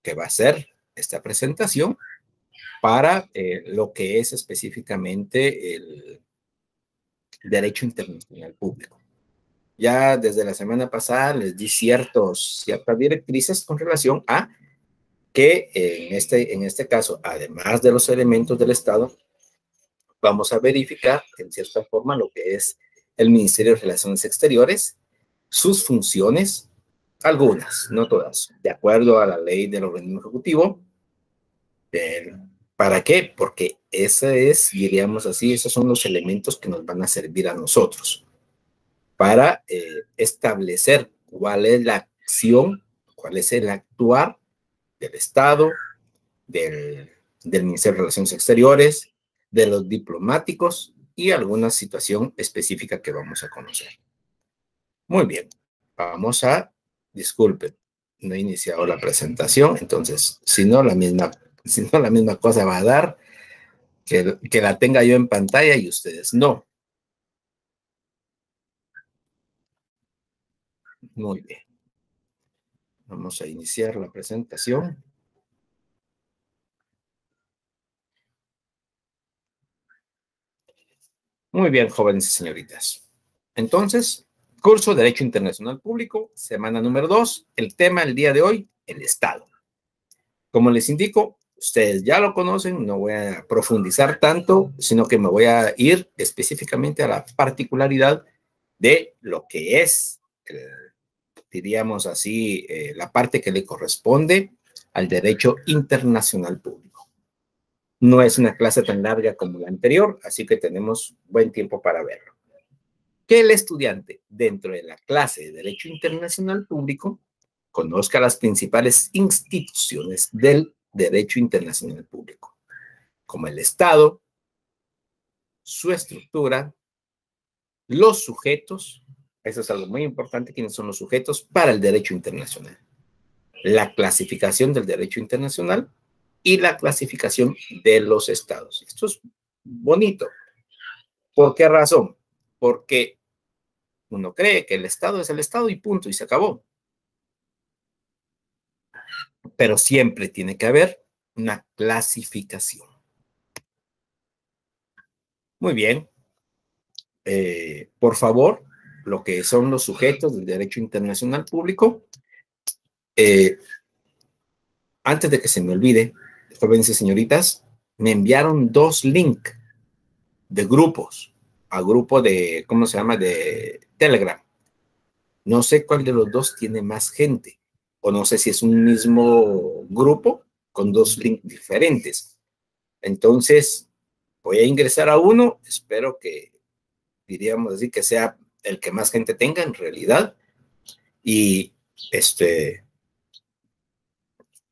que va a ser esta presentación para lo que es específicamente el derecho internacional público. Ya desde la semana pasada les di ciertas directrices con relación a que en este caso, además de los elementos del Estado, vamos a verificar en cierta forma lo que es el Ministerio de Relaciones Exteriores, sus funciones, algunas, no todas, de acuerdo a la ley del organismo ejecutivo. ¿Para qué? Porque ese es, diríamos así, esos son los elementos que nos van a servir a nosotros para establecer cuál es la acción, cuál es el actuar del Estado, del Ministerio de Relaciones Exteriores, de los diplomáticos y alguna situación específica que vamos a conocer. Muy bien, disculpen, no he iniciado la presentación, entonces, si no la misma cosa va a dar que la tenga yo en pantalla y ustedes no. Muy bien. Vamos a iniciar la presentación. Muy bien, jóvenes y señoritas. Entonces, curso de Derecho Internacional Público, semana número 2. El tema del día de hoy, el Estado. Como les indico, ustedes ya lo conocen, no voy a profundizar tanto, sino que me voy a ir específicamente a la particularidad de lo que es, diríamos así, la parte que le corresponde al derecho internacional público. No es una clase tan larga como la anterior, así que tenemos buen tiempo para verlo. Que el estudiante, dentro de la clase de Derecho Internacional Público, conozca las principales instituciones del derecho internacional público, como el Estado, su estructura, los sujetos, eso es algo muy importante, quiénes son los sujetos para el derecho internacional, la clasificación del derecho internacional y la clasificación de los estados. Esto es bonito. ¿Por qué razón? Porque uno cree que el Estado es el Estado y punto, y se acabó. Pero siempre tiene que haber una clasificación. Muy bien. Por favor, lo que son los sujetos del derecho internacional público, antes de que se me olvide, jóvenes y señoritas, me enviaron 2 links de grupos, a grupo de, ¿cómo se llama?, de Telegram. No sé cuál de los 2 tiene más gente, o no sé si es un mismo grupo con 2 links diferentes. Entonces, voy a ingresar a uno, espero que, diríamos así, que sea el que más gente tenga en realidad, y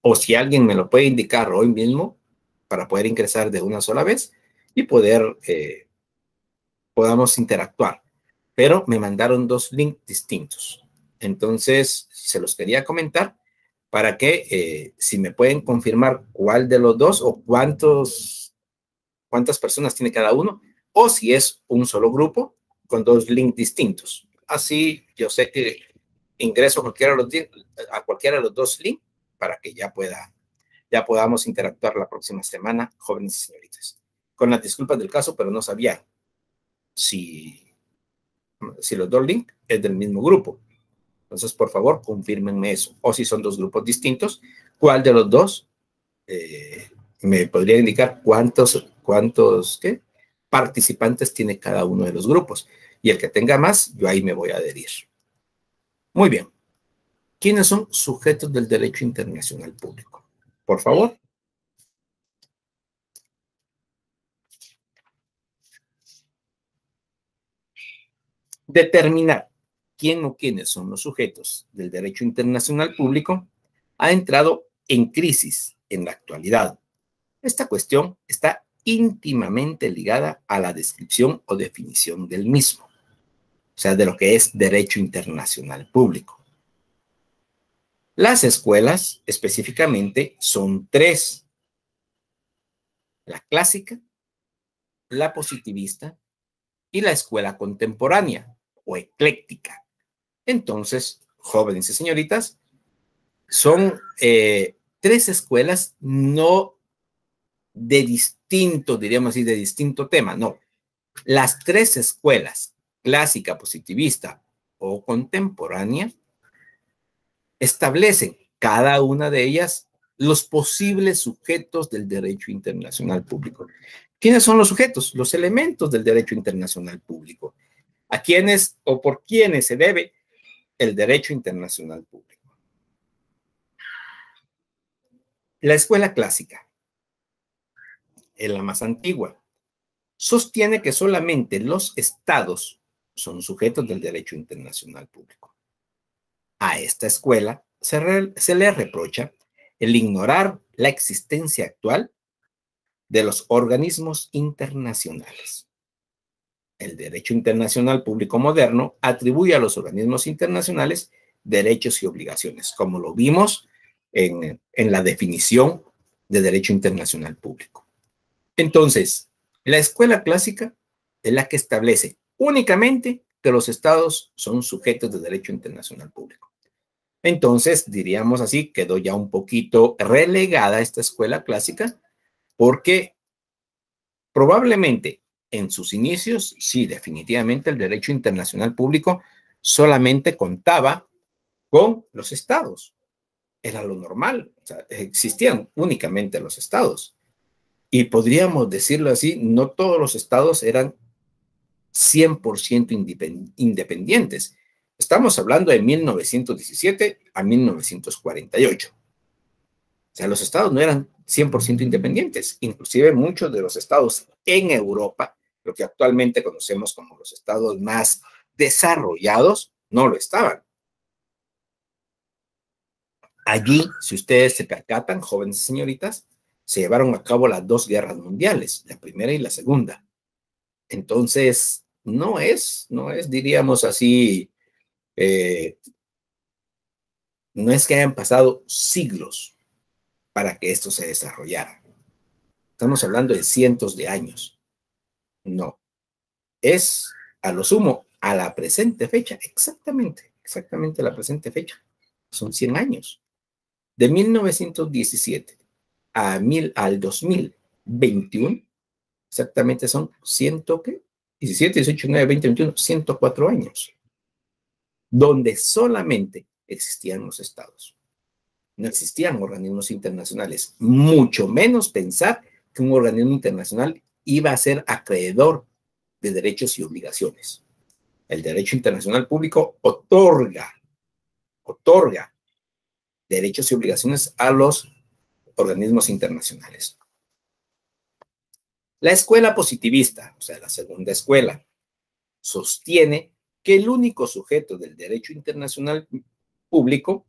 o si alguien me lo puede indicar hoy mismo, para poder ingresar de una sola vez y podamos interactuar. Pero me mandaron 2 links distintos. Entonces, se los quería comentar para que, si me pueden confirmar cuál de los 2 o cuántas personas tiene cada uno, o si es un solo grupo con 2 links distintos. Así yo sé que ingreso a cualquiera de los 2 links para que ya podamos interactuar la próxima semana, jóvenes y señoritas. Con las disculpas del caso, pero no sabía si los 2 links es del mismo grupo. Entonces, por favor, confírmenme eso. O si son 2 grupos distintos, ¿cuál de los 2 me podría indicar cuántos participantes tiene cada uno de los grupos? Y el que tenga más, yo ahí me voy a adherir. Muy bien. ¿Quiénes son sujetos del derecho internacional público? Por favor. Determinar quién o quiénes son los sujetos del derecho internacional público ha entrado en crisis en la actualidad. Esta cuestión está íntimamente ligada a la descripción o definición del mismo, o sea, de lo que es derecho internacional público. Las escuelas específicamente son 3: la clásica, la positivista y la escuela contemporánea o ecléctica. Entonces, jóvenes y señoritas, son tres escuelas no de distinto, diríamos así, de distinto tema, no. Las tres escuelas, clásica, positivista o contemporánea, establecen cada una de ellas los posibles sujetos del derecho internacional público. ¿Quiénes son los sujetos? Los elementos del derecho internacional público. ¿A quiénes o por quiénes se debe el derecho internacional público? La escuela clásica, es la más antigua, sostiene que solamente los estados son sujetos del derecho internacional público. A esta escuela se le reprocha el ignorar la existencia actual de los organismos internacionales. El derecho internacional público moderno atribuye a los organismos internacionales derechos y obligaciones, como lo vimos en la definición de derecho internacional público. Entonces, la escuela clásica es la que establece únicamente que los estados son sujetos de derecho internacional público. Entonces, diríamos así, quedó ya un poquito relegada esta escuela clásica porque probablemente en sus inicios, sí, definitivamente el derecho internacional público solamente contaba con los estados. Era lo normal, o sea, existían únicamente los estados. Y podríamos decirlo así, no todos los estados eran 100% independientes. Estamos hablando de 1917 a 1948. O sea, los estados no eran 100% independientes. Inclusive muchos de los estados en Europa, lo que actualmente conocemos como los estados más desarrollados, no lo estaban. Allí, si ustedes se percatan, jóvenes y señoritas, se llevaron a cabo las dos guerras mundiales, la primera y la segunda. Entonces, no es, diríamos así, no es que hayan pasado siglos para que esto se desarrollara. Estamos hablando de cientos de años. No, es a lo sumo a la presente fecha, exactamente a la presente fecha. Son 100 años. De 1917 al 2021, exactamente son 17, 18, 9, 20, 21, 104 años, donde solamente existían los estados. No existían organismos internacionales, mucho menos pensar que un organismo internacional iba a ser acreedor de derechos y obligaciones. El derecho internacional público otorga derechos y obligaciones a los organismos internacionales. La escuela positivista, o sea, la segunda escuela, sostiene que el único sujeto del derecho internacional público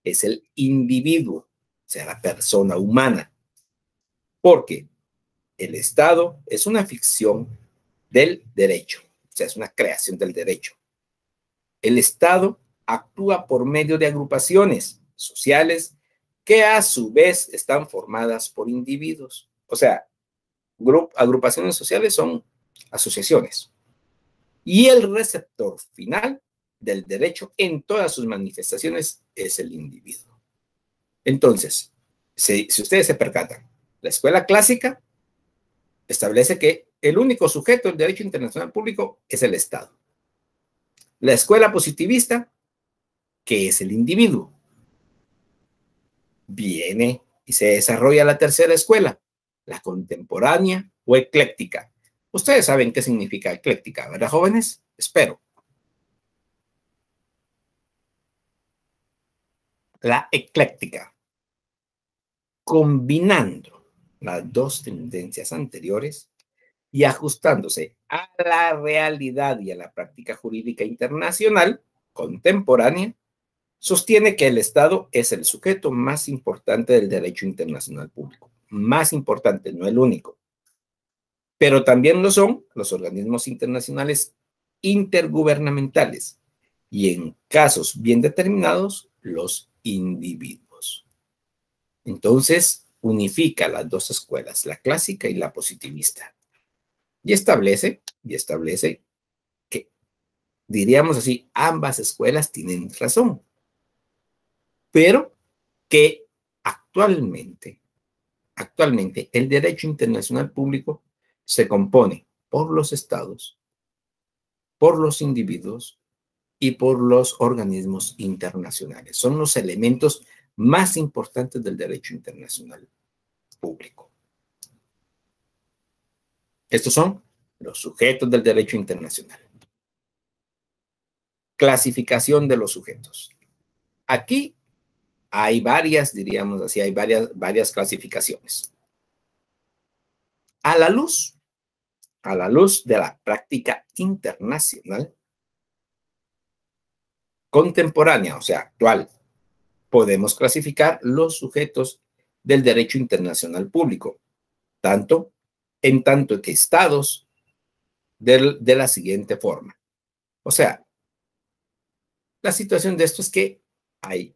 es el individuo, o sea, la persona humana, porque el Estado es una ficción del derecho, o sea, es una creación del derecho. El Estado actúa por medio de agrupaciones sociales que a su vez están formadas por individuos. O sea, agrupaciones sociales son asociaciones. Y el receptor final del derecho en todas sus manifestaciones es el individuo. Entonces, si ustedes se percatan, la escuela clásica establece que el único sujeto del derecho internacional público es el Estado. La escuela positivista, que es el individuo, viene y se desarrolla la tercera escuela, la contemporánea o ecléctica. Ustedes saben qué significa ecléctica, ¿verdad, jóvenes? Espero. La ecléctica, combinando las dos tendencias anteriores y ajustándose a la realidad y a la práctica jurídica internacional contemporánea, sostiene que el Estado es el sujeto más importante del derecho internacional público. Más importante, no el único. Pero también lo son los organismos internacionales intergubernamentales y en casos bien determinados, los individuos. Entonces, unifica las dos escuelas, la clásica y la positivista. Y establece que, diríamos así, ambas escuelas tienen razón, pero que actualmente el derecho internacional público se compone por los estados, por los individuos y por los organismos internacionales. Son los elementos más importantes del derecho internacional público. Estos son los sujetos del derecho internacional. Clasificación de los sujetos. Aquí hay varias, diríamos así, hay varias clasificaciones. A la luz de la práctica internacional contemporánea, o sea, actual, podemos clasificar los sujetos del derecho internacional público, en tanto que estados de la siguiente forma. O sea, la situación de esto es que hay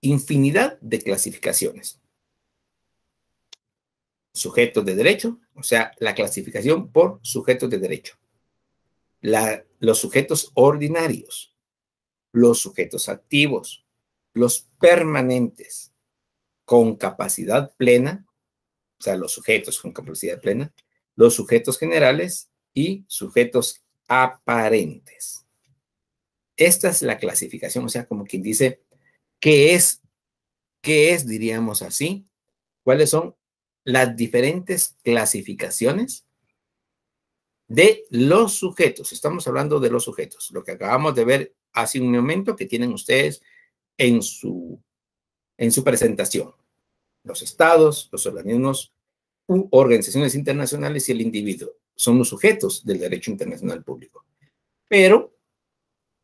infinidad de clasificaciones. Sujetos de derecho, o sea, la clasificación por sujetos de derecho. Los sujetos ordinarios, los sujetos activos, los permanentes con capacidad plena, o sea, los sujetos con capacidad plena, los sujetos generales y sujetos aparentes. Esta es la clasificación, o sea, como quien dice, ¿qué es, diríamos así? ¿Cuáles son las diferentes clasificaciones de los sujetos? Estamos hablando de los sujetos, lo que acabamos de ver hace un momento que tienen ustedes en su presentación. Los estados, los organismos u organizaciones internacionales y el individuo son los sujetos del derecho internacional público. Pero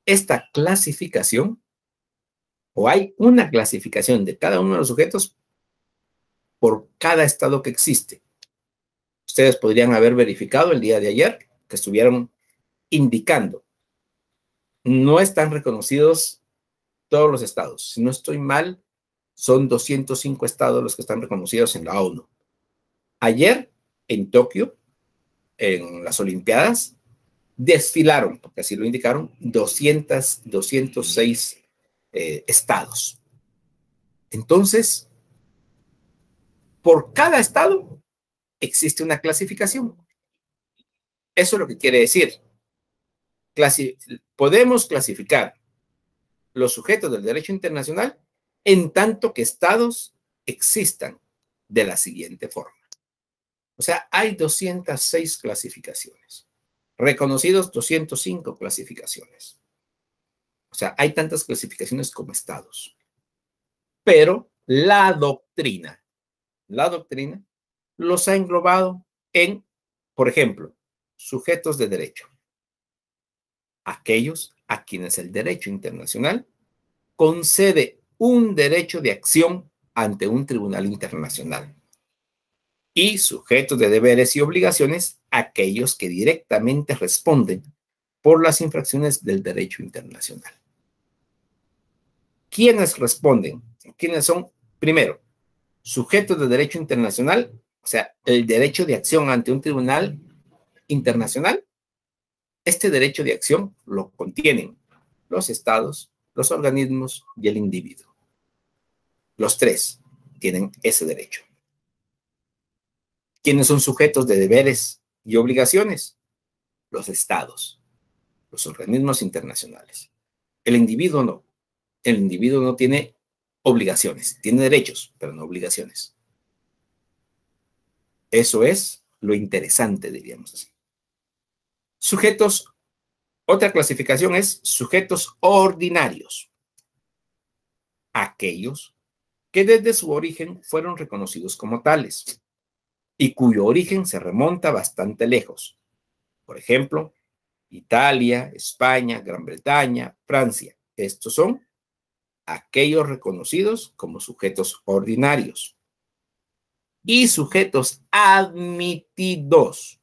esta clasificación, o hay una clasificación de cada uno de los sujetos por cada estado que existe. Ustedes podrían haber verificado el día de ayer que estuvieron indicando. No están reconocidos todos los estados. Si no estoy mal, son 205 estados los que están reconocidos en la ONU. Ayer, en Tokio, en las Olimpiadas, desfilaron, porque así lo indicaron, 206 estados. Entonces, por cada estado existe una clasificación. Eso es lo que quiere decir. Podemos clasificar los sujetos del derecho internacional en tanto que estados existan de la siguiente forma. O sea, hay 206 clasificaciones. Reconocidos 205 clasificaciones. O sea, hay tantas clasificaciones como estados. Pero la doctrina los ha englobado en, por ejemplo, sujetos de derecho. Aquellos a quienes el derecho internacional concede un derecho de acción ante un tribunal internacional. Y sujetos de deberes y obligaciones, aquellos que directamente responden por las infracciones del derecho internacional. ¿Quiénes responden? ¿Quiénes son? Primero, sujetos de derecho internacional, o sea, el derecho de acción ante un tribunal internacional. Este derecho de acción lo contienen los estados, los organismos y el individuo. Los tres tienen ese derecho. ¿Quiénes son sujetos de deberes y obligaciones? Los estados, los organismos internacionales. El individuo no. El individuo no tiene obligaciones, tiene derechos, pero no obligaciones. Eso es lo interesante, diríamos así. Sujetos, otra clasificación es sujetos ordinarios. Aquellos que desde su origen fueron reconocidos como tales y cuyo origen se remonta bastante lejos. Por ejemplo, Italia, España, Gran Bretaña, Francia. Estos son aquellos reconocidos como sujetos ordinarios y sujetos admitidos.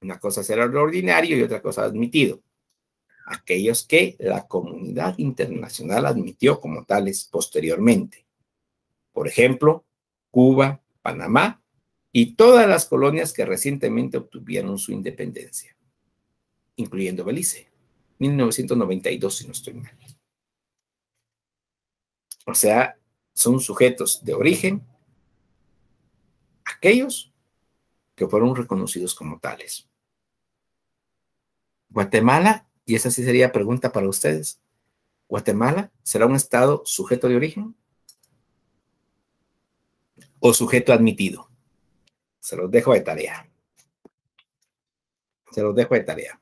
Una cosa será lo ordinario y otra cosa admitido. Aquellos que la comunidad internacional admitió como tales posteriormente. Por ejemplo, Cuba, Panamá y todas las colonias que recientemente obtuvieron su independencia, incluyendo Belice, 1992, si no estoy mal. O sea, son sujetos de origen aquellos que fueron reconocidos como tales. Guatemala, y esa sí sería pregunta para ustedes, ¿Guatemala será un estado sujeto de origen o sujeto admitido? Se los dejo de tarea. Se los dejo de tarea.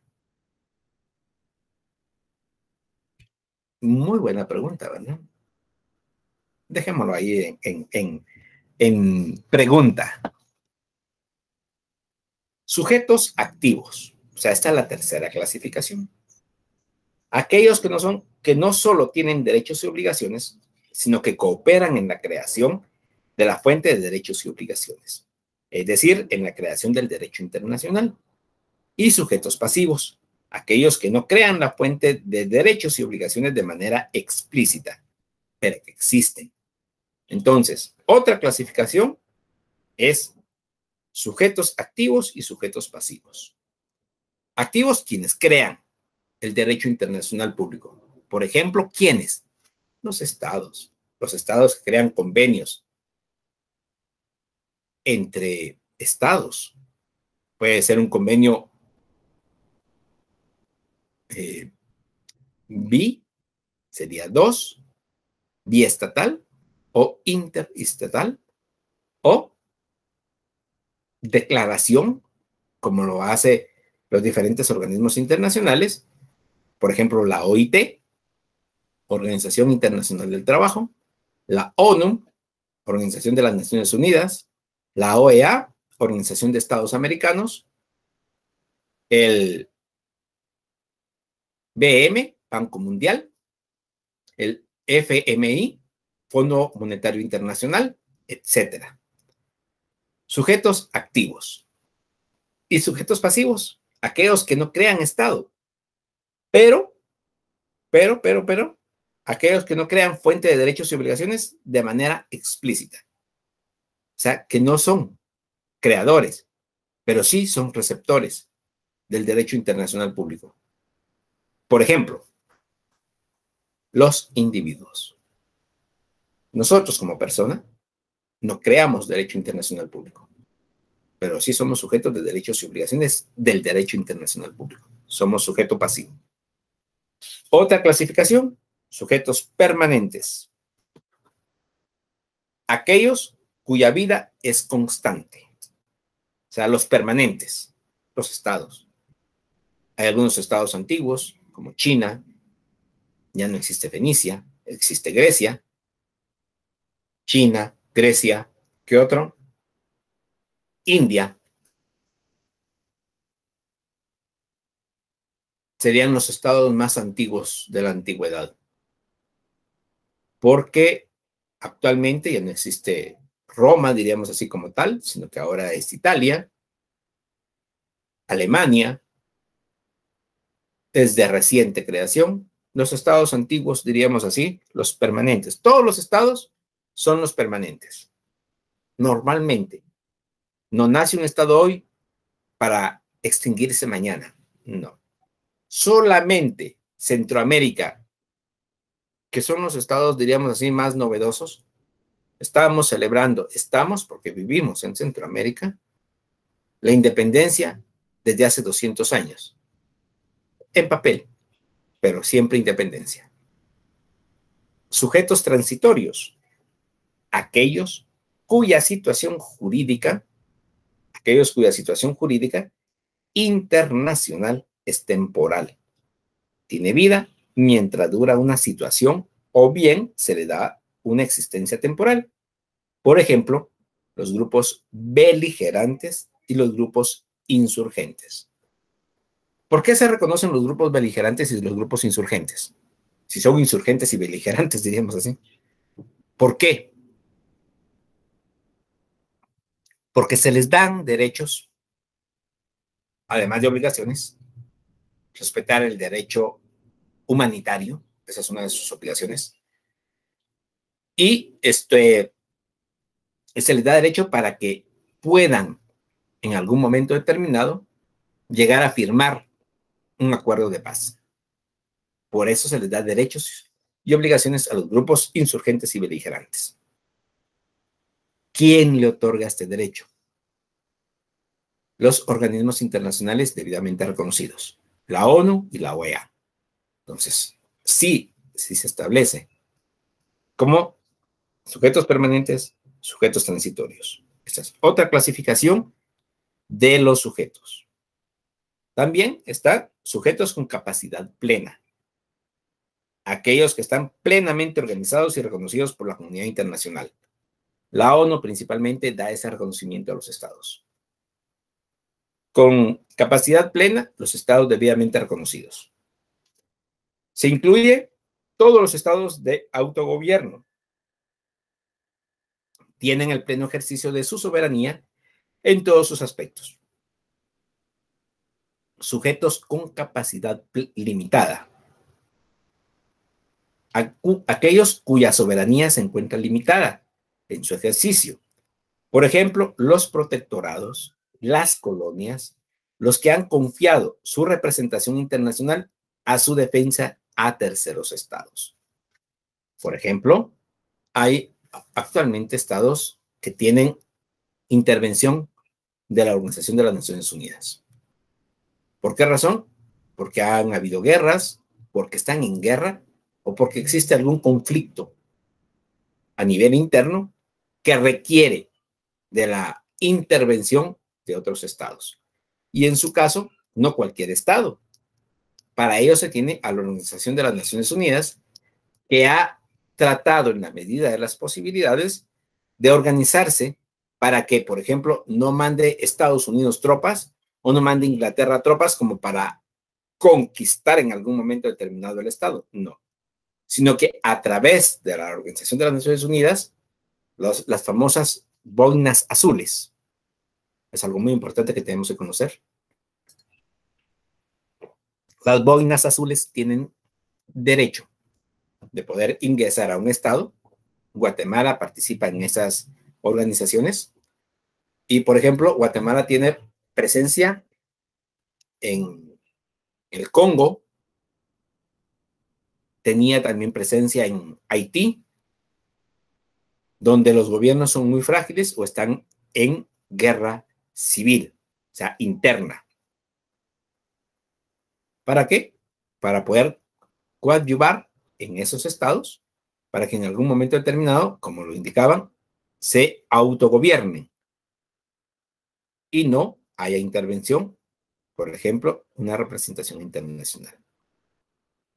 Muy buena pregunta, ¿verdad? Dejémoslo ahí en pregunta. Sujetos activos. O sea, esta es la tercera clasificación. Aquellos que no solo tienen derechos y obligaciones, sino que cooperan en la creación de la fuente de derechos y obligaciones, es decir, en la creación del derecho internacional. Y sujetos pasivos, aquellos que no crean la fuente de derechos y obligaciones de manera explícita, pero que existen. Entonces, otra clasificación es sujetos activos y sujetos pasivos. Activos, quienes crean el derecho internacional público. Por ejemplo, ¿quiénes? Los estados. Los estados crean convenios entre estados. Puede ser un convenio sería dos, biestatal o interestatal, o declaración, como lo hace los diferentes organismos internacionales, por ejemplo, la OIT, Organización Internacional del Trabajo, la ONU, Organización de las Naciones Unidas, la OEA, Organización de Estados Americanos, el BM, Banco Mundial, el FMI, Fondo Monetario Internacional, etcétera. Sujetos activos y sujetos pasivos, aquellos que no crean Estado, pero, aquellos que no crean fuente de derechos y obligaciones de manera explícita. O sea, que no son creadores, pero sí son receptores del derecho internacional público. Por ejemplo, los individuos. Nosotros como persona no creamos derecho internacional público, pero sí somos sujetos de derechos y obligaciones del derecho internacional público. Somos sujeto pasivo. Otra clasificación, sujetos permanentes. Aquellos cuya vida es constante. O sea, los permanentes, los estados. Hay algunos estados antiguos, como China, ya no existe Fenicia, existe Grecia. China, Grecia, ¿qué otro? India. Serían los estados más antiguos de la antigüedad. Porque actualmente ya no existe Roma, diríamos así como tal, sino que ahora es Italia, Alemania, es de reciente creación. Los estados antiguos, diríamos así, los permanentes. Todos los estados son los permanentes. Normalmente, no nace un estado hoy para extinguirse mañana. No. Solamente Centroamérica, que son los estados, diríamos así, más novedosos, estamos porque vivimos en Centroamérica, la independencia desde hace 200 años. En papel, pero siempre independencia. Sujetos transitorios, aquellos cuya situación jurídica internacional es temporal. Tiene vida mientras dura una situación o bien se le da una existencia temporal. Por ejemplo, los grupos beligerantes y los grupos insurgentes. ¿Por qué se reconocen los grupos beligerantes y los grupos insurgentes? Si son insurgentes y beligerantes, diríamos así. ¿Por qué? Porque se les dan derechos, además de obligaciones, respetar el derecho humanitario, esa es una de sus obligaciones, y se les da derecho para que puedan, en algún momento determinado, llegar a firmar un acuerdo de paz. Por eso se les da derechos y obligaciones a los grupos insurgentes y beligerantes. ¿Quién le otorga este derecho? Los organismos internacionales debidamente reconocidos, la ONU y la OEA. Entonces, sí se establece como sujetos permanentes, sujetos transitorios. Esta es otra clasificación de los sujetos. También están sujetos con capacidad plena, aquellos que están plenamente organizados y reconocidos por la comunidad internacional. La ONU principalmente da ese reconocimiento a los estados. Con capacidad plena, los estados debidamente reconocidos. Se incluye todos los estados de autogobierno. Tienen el pleno ejercicio de su soberanía en todos sus aspectos. Sujetos con capacidad limitada. Aquellos cuya soberanía se encuentra limitada en su ejercicio. Por ejemplo, los protectorados, las colonias, los que han confiado su representación internacional a su defensa a terceros estados. Por ejemplo, hay actualmente estados que tienen intervención de la Organización de las Naciones Unidas. ¿Por qué razón? Porque han habido guerras, porque están en guerra o porque existe algún conflicto a nivel interno que requiere de la intervención de otros estados. Y en su caso, no cualquier estado. Para ello se tiene a la Organización de las Naciones Unidas, que ha tratado en la medida de las posibilidades de organizarse para que, por ejemplo, no mande Estados Unidos tropas o no mande Inglaterra tropas como para conquistar en algún momento determinado el estado. No. Sino que a través de la Organización de las Naciones Unidas, las famosas boinas azules. Es algo muy importante que tenemos que conocer. Las boinas azules tienen derecho de poder ingresar a un estado. Guatemala participa en esas organizaciones. Y, por ejemplo, Guatemala tiene presencia en el Congo, tenía también presencia en Haití, donde los gobiernos son muy frágiles o están en guerra civil, o sea, interna. ¿Para qué? Para poder coadyuvar en esos estados, para que en algún momento determinado, como lo indicaban, se autogobiernen y no haya intervención, por ejemplo, una representación internacional.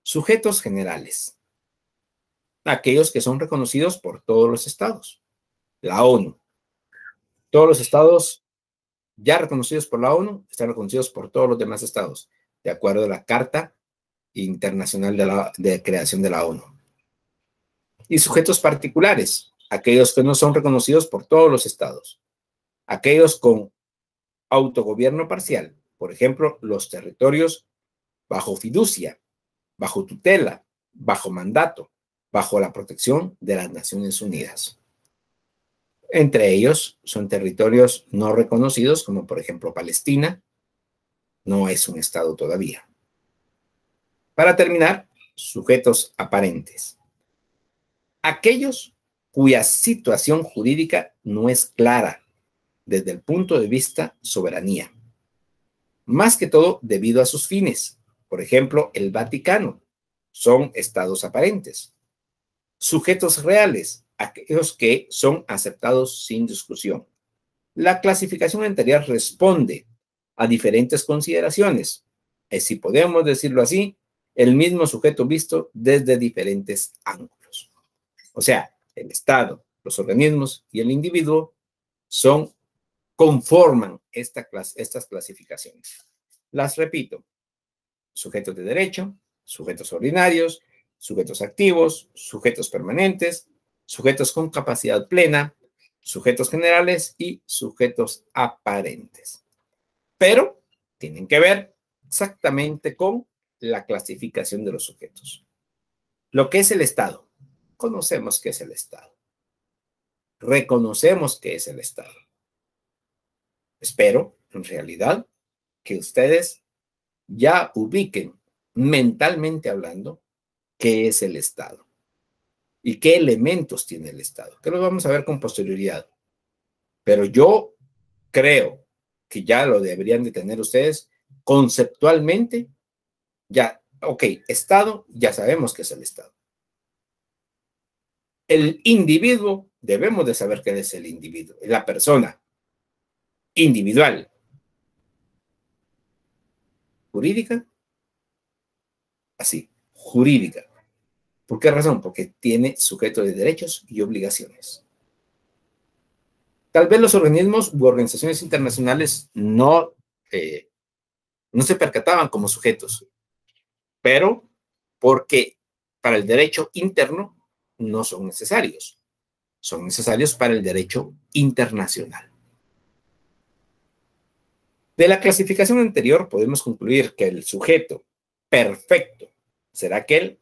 Sujetos generales. Aquellos que son reconocidos por todos los estados. La ONU. Todos los estados ya reconocidos por la ONU están reconocidos por todos los demás estados, de acuerdo a la Carta Internacional de Creación de la ONU. Y sujetos particulares, aquellos que no son reconocidos por todos los estados. Aquellos con autogobierno parcial, por ejemplo, los territorios bajo fiducia, bajo tutela, bajo mandato, bajo la protección de las Naciones Unidas. Entre ellos son territorios no reconocidos, como por ejemplo Palestina, no es un estado todavía. Para terminar, sujetos aparentes. Aquellos cuya situación jurídica no es clara desde el punto de vista soberanía, más que todo debido a sus fines. Por ejemplo, el Vaticano son estados aparentes. Sujetos reales, aquellos que son aceptados sin discusión. La clasificación anterior responde a diferentes consideraciones, si podemos decirlo así, el mismo sujeto visto desde diferentes ángulos. O sea, el Estado, los organismos y el individuo conforman estas clasificaciones. Las repito: sujetos de derecho, sujetos ordinarios, sujetos activos, sujetos permanentes, sujetos con capacidad plena, sujetos generales y sujetos aparentes. Pero tienen que ver exactamente con la clasificación de los sujetos. Lo que es el Estado. Conocemos qué es el Estado. Reconocemos qué es el Estado. Espero, en realidad, que ustedes ya ubiquen mentalmente hablando qué es el Estado y qué elementos tiene el Estado, que los vamos a ver con posterioridad. Pero yo creo que ya lo deberían de tener ustedes conceptualmente. Ya, ok, Estado, ya sabemos qué es el Estado. El individuo, debemos de saber qué es el individuo, la persona individual, jurídica, así, jurídica. ¿Por qué razón? Porque tiene sujeto de derechos y obligaciones. Tal vez los organismos u organizaciones internacionales no se percataban como sujetos, pero porque para el derecho interno no son necesarios. Son necesarios para el derecho internacional. De la clasificación anterior podemos concluir que el sujeto perfecto será aquel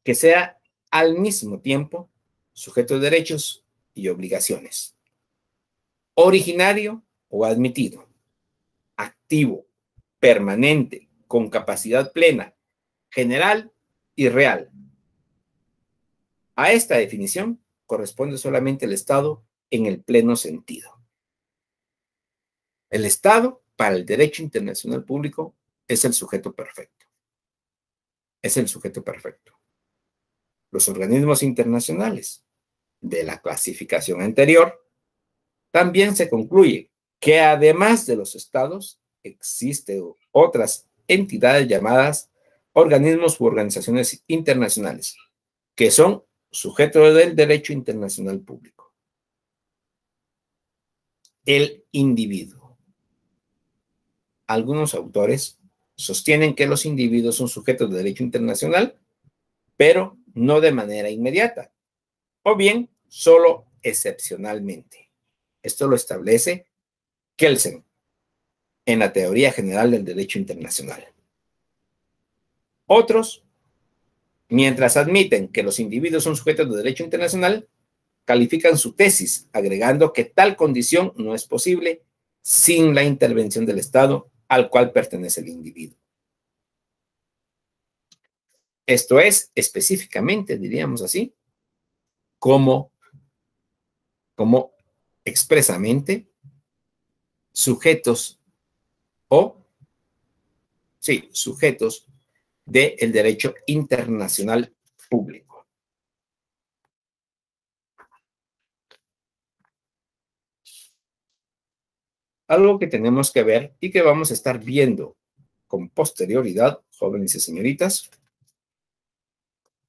que sea al mismo tiempo sujeto de derechos y obligaciones, originario o admitido, activo, permanente, con capacidad plena, general y real. A esta definición corresponde solamente el Estado en el pleno sentido. El Estado, para el derecho internacional público, es el sujeto perfecto. Es el sujeto perfecto. Los organismos internacionales de la clasificación anterior también se concluye que además de los estados, existen otras entidades llamadas organismos u organizaciones internacionales, que son sujetos del derecho internacional público. El individuo. Algunos autores sostienen que los individuos son sujetos de derecho internacional, pero no de manera inmediata, o bien solo excepcionalmente. Esto lo establece Kelsen en la teoría general del derecho internacional. Otros, mientras admiten que los individuos son sujetos de derecho internacional, califican su tesis, agregando que tal condición no es posible sin la intervención del Estado al cual pertenece el individuo. Esto es, específicamente, diríamos así, como expresamente sujetos o, sí, sujetos del derecho internacional público. Algo que tenemos que ver y que vamos a estar viendo con posterioridad, jóvenes y señoritas,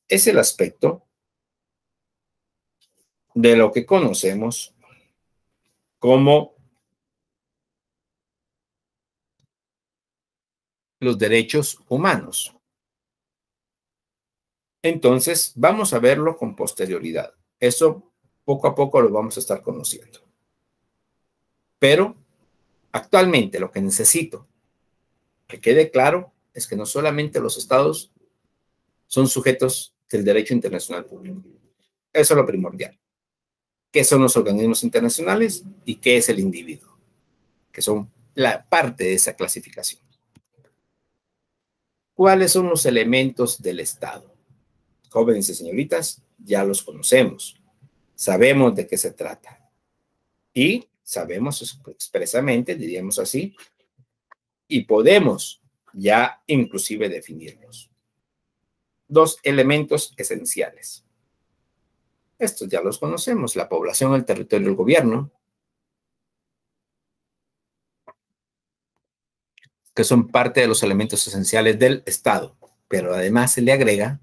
es el aspecto de lo que conocemos como los derechos humanos. Entonces, vamos a verlo con posterioridad. Eso poco a poco lo vamos a estar conociendo. Pero actualmente lo que necesito que quede claro es que no solamente los estados son sujetos del derecho internacional público. Eso es lo primordial. ¿Qué son los organismos internacionales y qué es el individuo? Que son la parte de esa clasificación. ¿Cuáles son los elementos del Estado? Jóvenes y señoritas, ya los conocemos. Sabemos de qué se trata. Y sabemos expresamente, diríamos así, y podemos ya inclusive definirlos. Dos elementos esenciales. Estos ya los conocemos, la población, el territorio, el gobierno, que son parte de los elementos esenciales del Estado, pero además se le agrega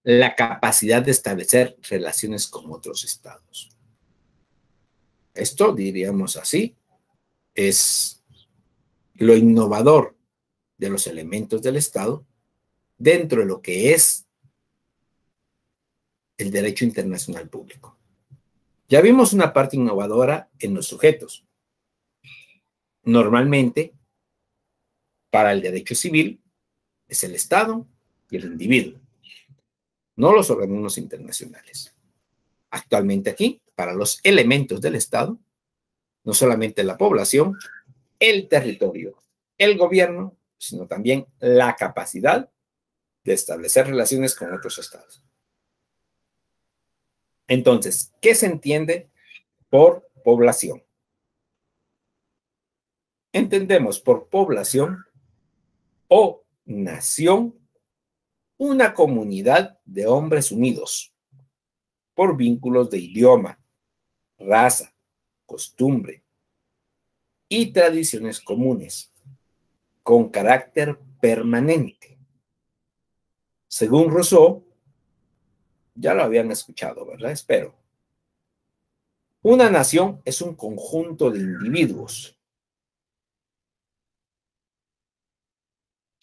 la capacidad de establecer relaciones con otros estados. Esto, diríamos así, es lo innovador de los elementos del Estado dentro de lo que es el derecho internacional público. Ya vimos una parte innovadora en los sujetos. Normalmente, para el derecho civil, es el Estado y el individuo, no los organismos internacionales. Actualmente aquí, para los elementos del Estado, no solamente la población, el territorio, el gobierno, sino también la capacidad de establecer relaciones con otros estados. Entonces, ¿qué se entiende por población. Entendemos por población o nación una comunidad de hombres unidos por vínculos de idioma, raza, costumbre y tradiciones comunes, con carácter permanente. Según Rousseau, ya lo habían escuchado, ¿verdad? Espero. Una nación es un conjunto de individuos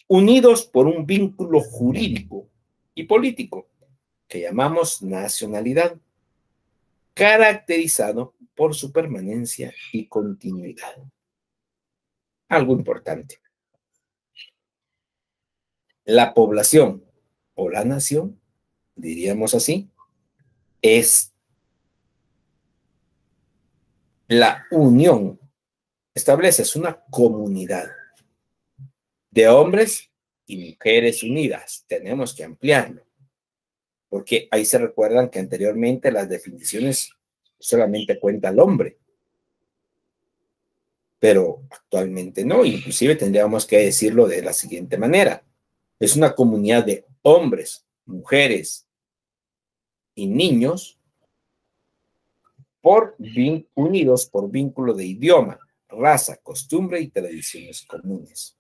unidos por un vínculo jurídico y político que llamamos nacionalidad, caracterizado por su permanencia y continuidad. Algo importante. La población o la nación, diríamos así, es la unión, estableces una comunidad de hombres y mujeres unidas. Tenemos que ampliarlo, porque ahí se recuerdan que anteriormente las definiciones solamente cuenta el hombre, pero actualmente no. Inclusive tendríamos que decirlo de la siguiente manera. Es una comunidad de hombres, mujeres y niños unidos por vínculo de idioma, raza, costumbre y tradiciones comunes,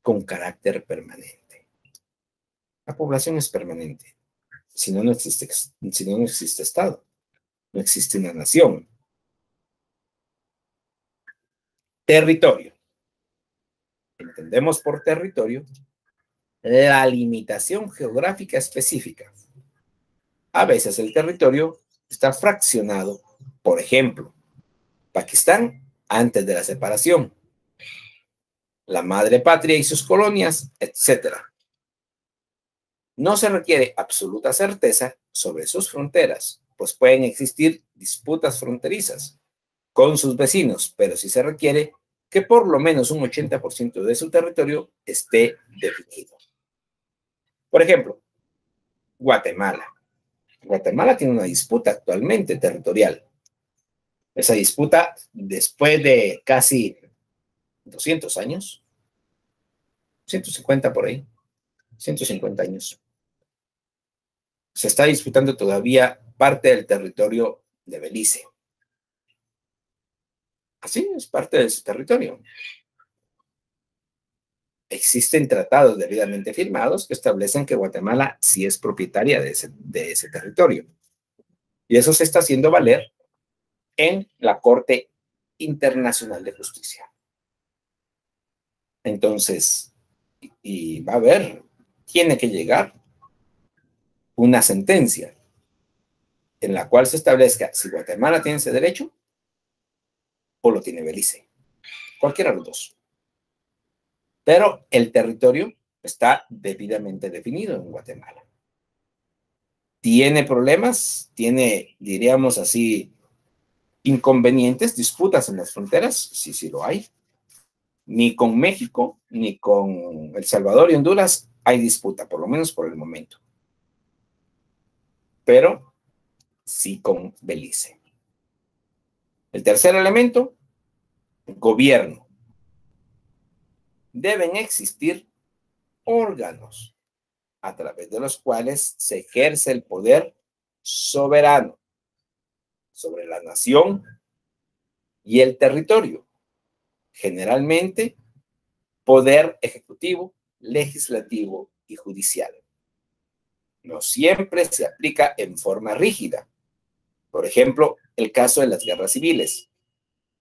con carácter permanente. La población es permanente. Si no, no existe Estado, no existe una nación. Territorio. Entendemos por territorio la limitación geográfica específica. A veces el territorio está fraccionado. Por ejemplo, Pakistán antes de la separación, la madre patria y sus colonias, etc. No se requiere absoluta certeza sobre sus fronteras, pues pueden existir disputas fronterizas con sus vecinos, pero sí se requiere que por lo menos un 80% de su territorio esté definido. Por ejemplo, Guatemala. Guatemala tiene una disputa actualmente territorial. Esa disputa, después de casi 200 años, 150 por ahí, 150 años, se está disputando todavía parte del territorio de Belice. Así es parte de su territorio. Existen tratados debidamente firmados que establecen que Guatemala sí es propietaria de ese territorio. Y eso se está haciendo valer en la Corte Internacional de Justicia. Entonces, y va a haber, tiene que llegar una sentencia en la cual se establezca si Guatemala tiene ese derecho o lo tiene Belice. Cualquiera de los dos. Pero el territorio está debidamente definido en Guatemala. ¿Tiene problemas? ¿Tiene, diríamos así, inconvenientes, disputas en las fronteras? Sí, sí lo hay. Ni con México, ni con El Salvador y Honduras hay disputa, por lo menos por el momento. Pero sí con Belice. El tercer elemento, gobierno. Deben existir órganos a través de los cuales se ejerce el poder soberano sobre la nación y el territorio. Generalmente, poder ejecutivo, legislativo y judicial. No siempre se aplica en forma rígida. Por ejemplo, el caso de las guerras civiles,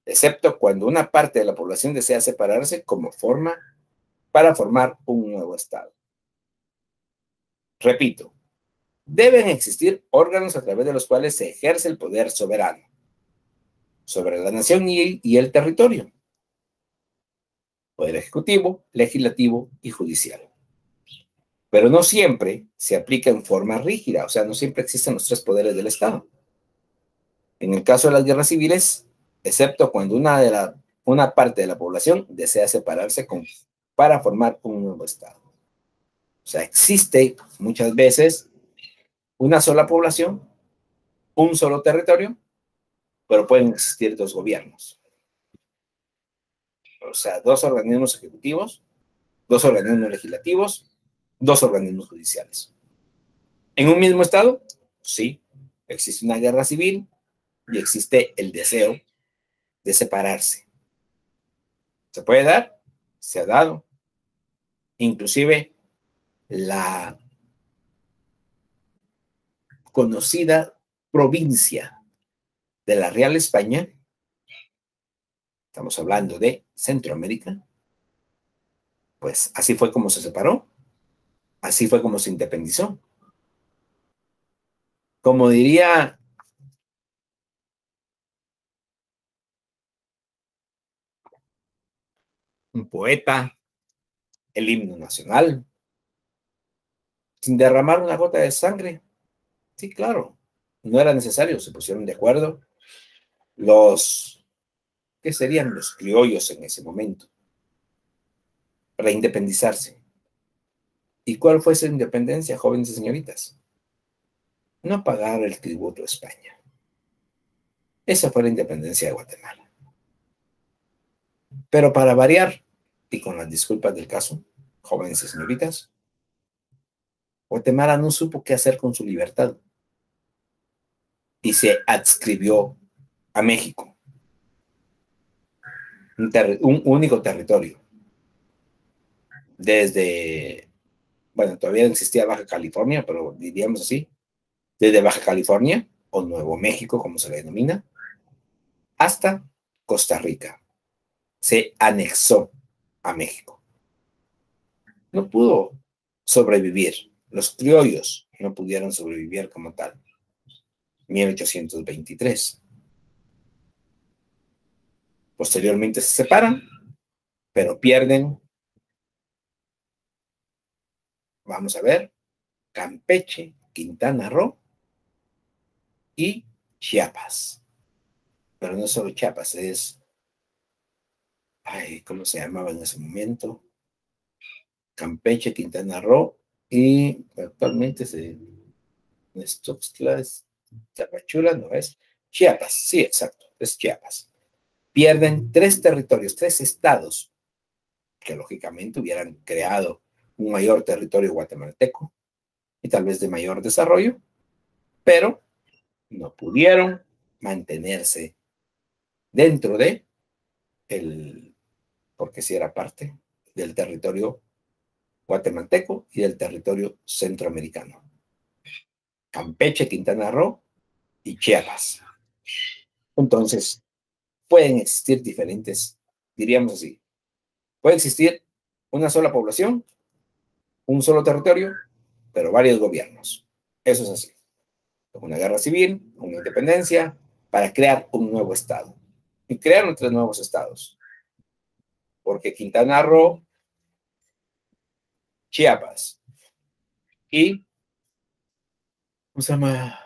excepto cuando una parte de la población desea separarse como forma para formar un nuevo Estado. Repito, deben existir órganos a través de los cuales se ejerce el poder soberano sobre la nación y el territorio. Poder ejecutivo, legislativo y judicial. Pero no siempre se aplica en forma rígida, o sea, no siempre existen los tres poderes del Estado. En el caso de las guerras civiles, excepto cuando una parte de la población desea separarse para formar un nuevo Estado. O sea, existe muchas veces una sola población, un solo territorio, pero pueden existir dos gobiernos. O sea, dos organismos ejecutivos, dos organismos legislativos, dos organismos judiciales. ¿En un mismo estado? Sí. Existe una guerra civil y existe el deseo de separarse. ¿Se puede dar? Se ha dado. Inclusive la conocida provincia de la Real España, estamos hablando de Centroamérica, pues así fue como se separó, así fue como se independizó. Como diría un poeta, el himno nacional, sin derramar una gota de sangre. Sí, claro, no era necesario, se pusieron de acuerdo los, ¿qué serían los criollos en ese momento? Para independizarse. ¿Y cuál fue esa independencia, jóvenes y señoritas? No pagar el tributo a España. Esa fue la independencia de Guatemala. Pero para variar, y con las disculpas del caso, jóvenes y señoritas, Guatemala no supo qué hacer con su libertad y se adscribió a México, un único territorio. Desde, bueno, todavía existía Baja California, pero diríamos así, desde Baja California, o Nuevo México, como se le denomina, hasta Costa Rica. Se anexó a México. No pudo sobrevivir. Los criollos no pudieron sobrevivir como tal. 1823. Posteriormente se separan, pero pierden, vamos a ver, Campeche, Quintana Roo y Chiapas. Pero no solo Chiapas, es, ay, ¿cómo se llamaba en ese momento? Campeche, Quintana Roo y actualmente se Tapachula, no es Chiapas, sí, exacto, es Chiapas. Pierden tres territorios, tres estados que lógicamente hubieran creado un mayor territorio guatemalteco y tal vez de mayor desarrollo, pero no pudieron mantenerse dentro de el, porque si era parte del territorio guatemalteco y del territorio centroamericano. Campeche, Quintana Roo y Chiapas. Entonces, pueden existir diferentes, diríamos así, puede existir una sola población, un solo territorio, pero varios gobiernos. Eso es así. Una guerra civil, una independencia, para crear un nuevo estado. Y crearon tres nuevos estados. Porque Quintana Roo, Chiapas y, ¿cómo se llama?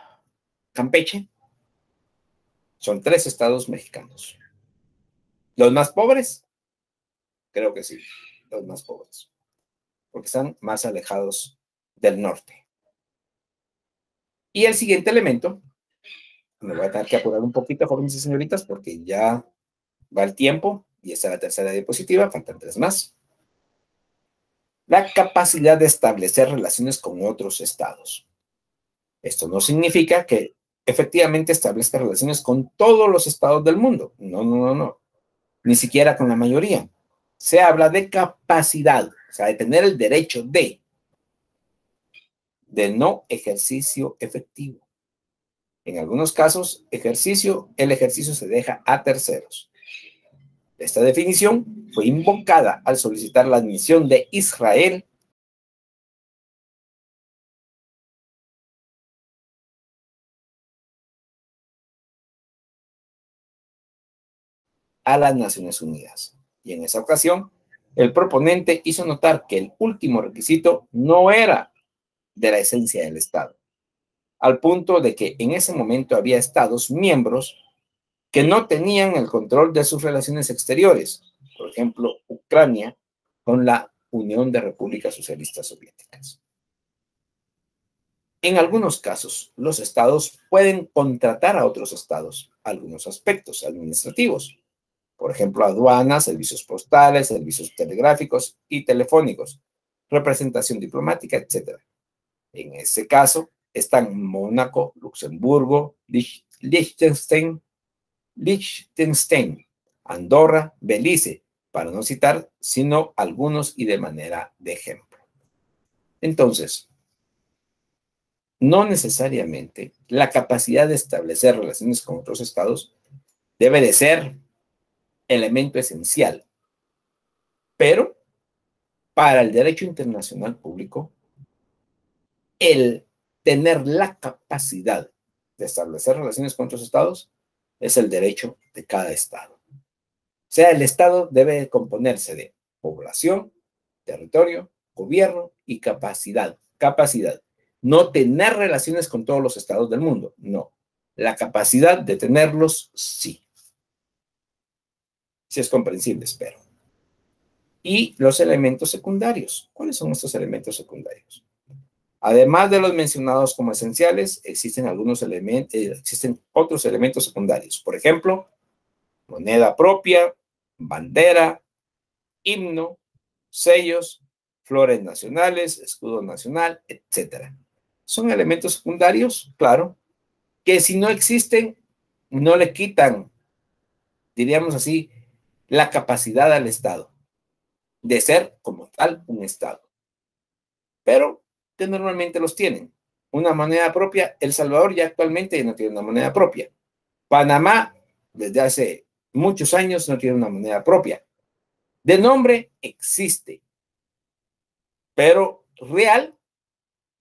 Campeche, son tres estados mexicanos. ¿Los más pobres? Creo que sí, los más pobres. Porque están más alejados del norte. Y el siguiente elemento, me voy a tener que apurar un poquito, jóvenes y señoritas, porque ya va el tiempo y esta es la tercera diapositiva, faltan tres más. La capacidad de establecer relaciones con otros estados. Esto no significa que efectivamente establezca relaciones con todos los estados del mundo. No, no, no, no. Ni siquiera con la mayoría. Se habla de capacidad, o sea, de tener el derecho de no ejercicio efectivo. En algunos casos, el ejercicio se deja a terceros. Esta definición fue invocada al solicitar la admisión de Israel a las Naciones Unidas. Y en esa ocasión, el proponente hizo notar que el último requisito no era de la esencia del Estado, al punto de que en ese momento había Estados miembros que no tenían el control de sus relaciones exteriores, por ejemplo, Ucrania con la Unión de Repúblicas Socialistas Soviéticas. En algunos casos, los estados pueden contratar a otros estados algunos aspectos administrativos, por ejemplo, aduanas, servicios postales, servicios telegráficos y telefónicos, representación diplomática, etc. En ese caso, están Mónaco, Luxemburgo, Liechtenstein, Andorra, Belice, para no citar, sino algunos y de manera de ejemplo. Entonces, no necesariamente la capacidad de establecer relaciones con otros estados debe de ser elemento esencial, pero para el derecho internacional público, el tener la capacidad de establecer relaciones con otros estados es el derecho de cada estado. O sea, el estado debe componerse de población, territorio, gobierno y capacidad. Capacidad. No tener relaciones con todos los estados del mundo, no. La capacidad de tenerlos, sí. Si es comprensible, espero. Y los elementos secundarios. ¿Cuáles son estos elementos secundarios? Además de los mencionados como esenciales, existen otros elementos secundarios. Por ejemplo, moneda propia, bandera, himno, sellos, flores nacionales, escudo nacional, etc. Son elementos secundarios, claro, que si no existen, no le quitan, diríamos así, la capacidad al Estado de ser como tal un Estado. Pero que normalmente los tienen. Una moneda propia, El Salvador ya actualmente no tiene una moneda propia. Panamá, desde hace muchos años, no tiene una moneda propia. De nombre existe, pero real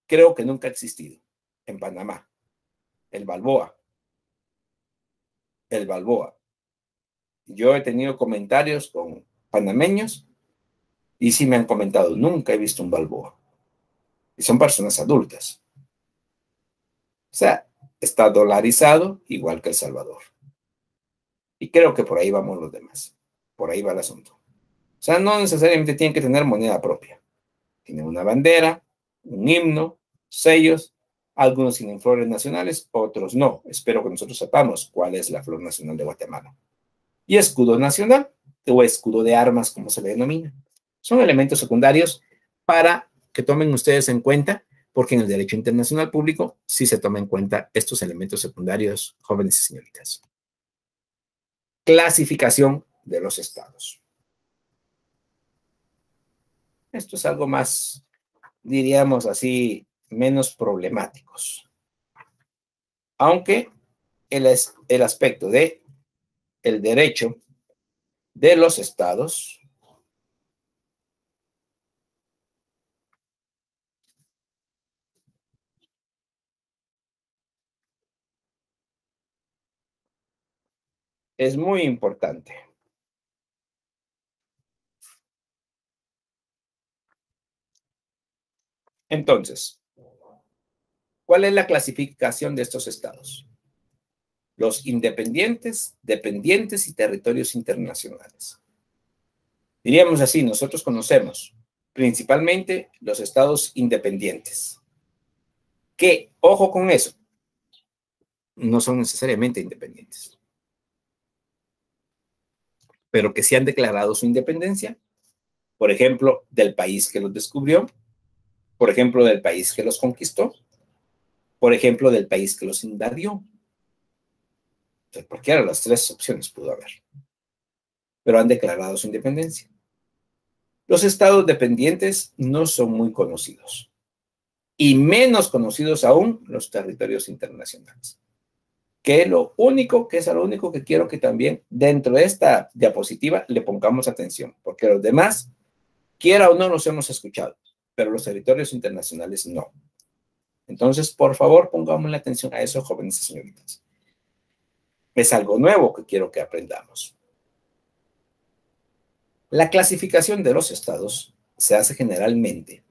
creo que nunca ha existido en Panamá. El Balboa. El Balboa. Yo he tenido comentarios con panameños y sí me han comentado, nunca he visto un Balboa. Y son personas adultas. O sea, está dolarizado igual que El Salvador. Y creo que por ahí vamos los demás. Por ahí va el asunto. O sea, no necesariamente tienen que tener moneda propia. Tienen una bandera, un himno, sellos. Algunos tienen flores nacionales, otros no. Espero que nosotros sepamos cuál es la flor nacional de Guatemala. Y escudo nacional, o escudo de armas, como se le denomina. Son elementos secundarios para que tomen ustedes en cuenta, porque en el derecho internacional público sí se toman en cuenta estos elementos secundarios, jóvenes y señoritas. Clasificación de los estados. Esto es algo más, diríamos así, menos problemáticos. Aunque el aspecto de el derecho de los estados es muy importante. Entonces, ¿cuál es la clasificación de estos estados? Los independientes, dependientes y territorios internacionales. Diríamos así, nosotros conocemos principalmente los estados independientes. Que, ojo con eso, no son necesariamente independientes, pero que sí han declarado su independencia, por ejemplo, del país que los descubrió, por ejemplo, del país que los conquistó, por ejemplo, del país que los invadió. Entonces, cualquiera de las tres opciones pudo haber, pero han declarado su independencia. Los estados dependientes no son muy conocidos, y menos conocidos aún los territorios internacionales. Que es lo único que quiero que también dentro de esta diapositiva le pongamos atención, porque los demás, quiera o no, los hemos escuchado, pero los territorios internacionales no. Entonces, por favor, pongamos la atención a eso, jóvenes y señoritas. Es algo nuevo que quiero que aprendamos. La clasificación de los estados se hace generalmente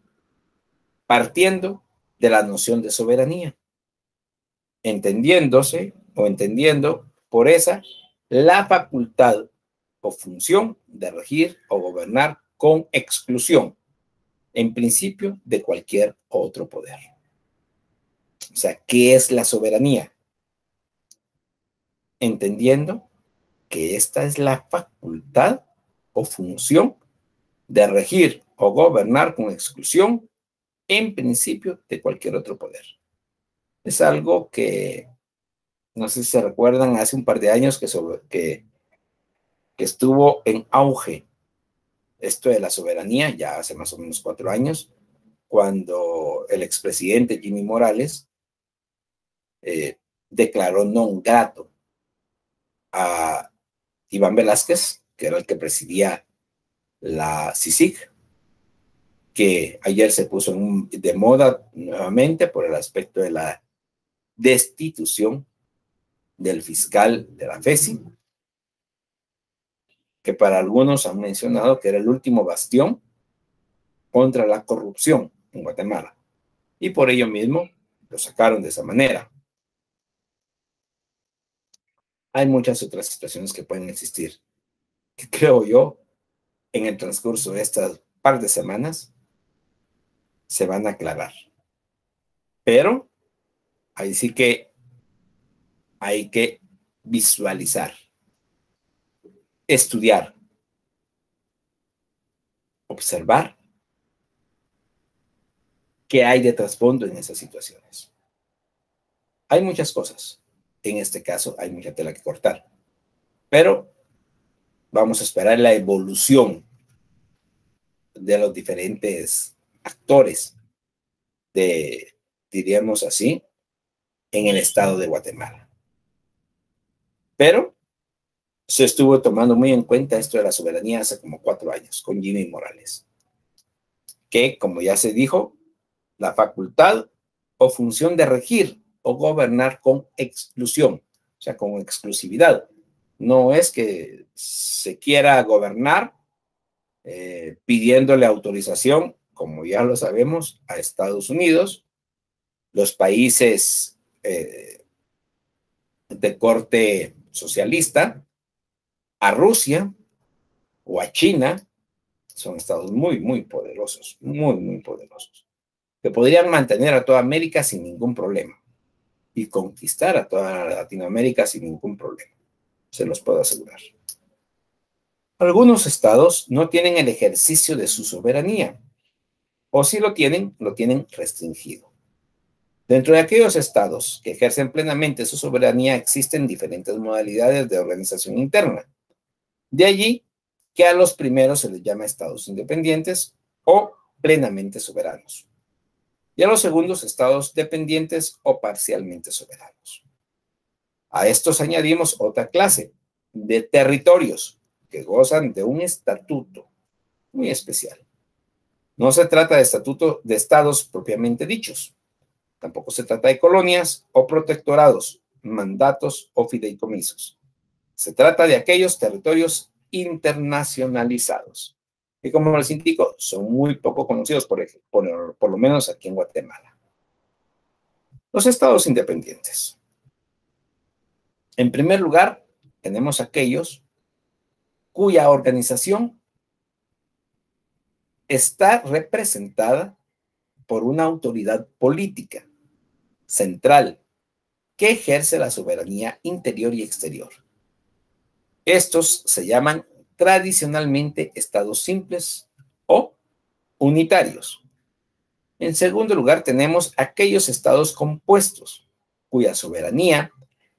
partiendo de la noción de soberanía, entendiéndose o entendiendo por esa la facultad o función de regir o gobernar con exclusión, en principio, de cualquier otro poder. O sea, ¿qué es la soberanía? Entendiendo que esta es la facultad o función de regir o gobernar con exclusión, en principio, de cualquier otro poder. Es algo que, no sé si se recuerdan, hace un par de años que estuvo en auge esto de la soberanía, ya hace más o menos 4 años, cuando el expresidente Jimmy Morales declaró non grato a Iván Velázquez, que era el que presidía la CICIG, que ayer se puso de moda nuevamente por el aspecto de la destitución del fiscal de la FESI, que para algunos han mencionado que era el último bastión contra la corrupción en Guatemala. Y por ello mismo lo sacaron de esa manera. Hay muchas otras situaciones que pueden existir, que creo yo, en el transcurso de estas par de semanas, se van a aclarar. Pero ahí sí que hay que visualizar, estudiar, observar qué hay de trasfondo en esas situaciones. Hay muchas cosas. En este caso, hay mucha tela que cortar. Pero vamos a esperar la evolución de los diferentes actores diríamos así, en el estado de Guatemala. Pero se estuvo tomando muy en cuenta esto de la soberanía hace como 4 años con Jimmy Morales, que, como ya se dijo, la facultad o función de regir o gobernar con exclusión, o sea, con exclusividad. No es que se quiera gobernar pidiéndole autorización, como ya lo sabemos, a Estados Unidos, los países de corte socialista, a Rusia o a China. Son estados muy, muy poderosos, muy, muy poderosos, que podrían mantener a toda América sin ningún problema y conquistar a toda Latinoamérica sin ningún problema. Se los puedo asegurar. Algunos estados no tienen el ejercicio de su soberanía, o si lo tienen restringido. Dentro de aquellos estados que ejercen plenamente su soberanía existen diferentes modalidades de organización interna. De allí que a los primeros se les llama estados independientes o plenamente soberanos, y a los segundos estados dependientes o parcialmente soberanos. A estos añadimos otra clase de territorios que gozan de un estatuto muy especial. No se trata de estatuto de estados propiamente dichos. Tampoco se trata de colonias o protectorados, mandatos o fideicomisos. Se trata de aquellos territorios internacionalizados, que, como les indico, son muy poco conocidos, por lo menos aquí en Guatemala. Los estados independientes. En primer lugar, tenemos aquellos cuya organización está representada por una autoridad política central que ejerce la soberanía interior y exterior. Estos se llaman tradicionalmente estados simples o unitarios. En segundo lugar, tenemos aquellos estados compuestos, cuya soberanía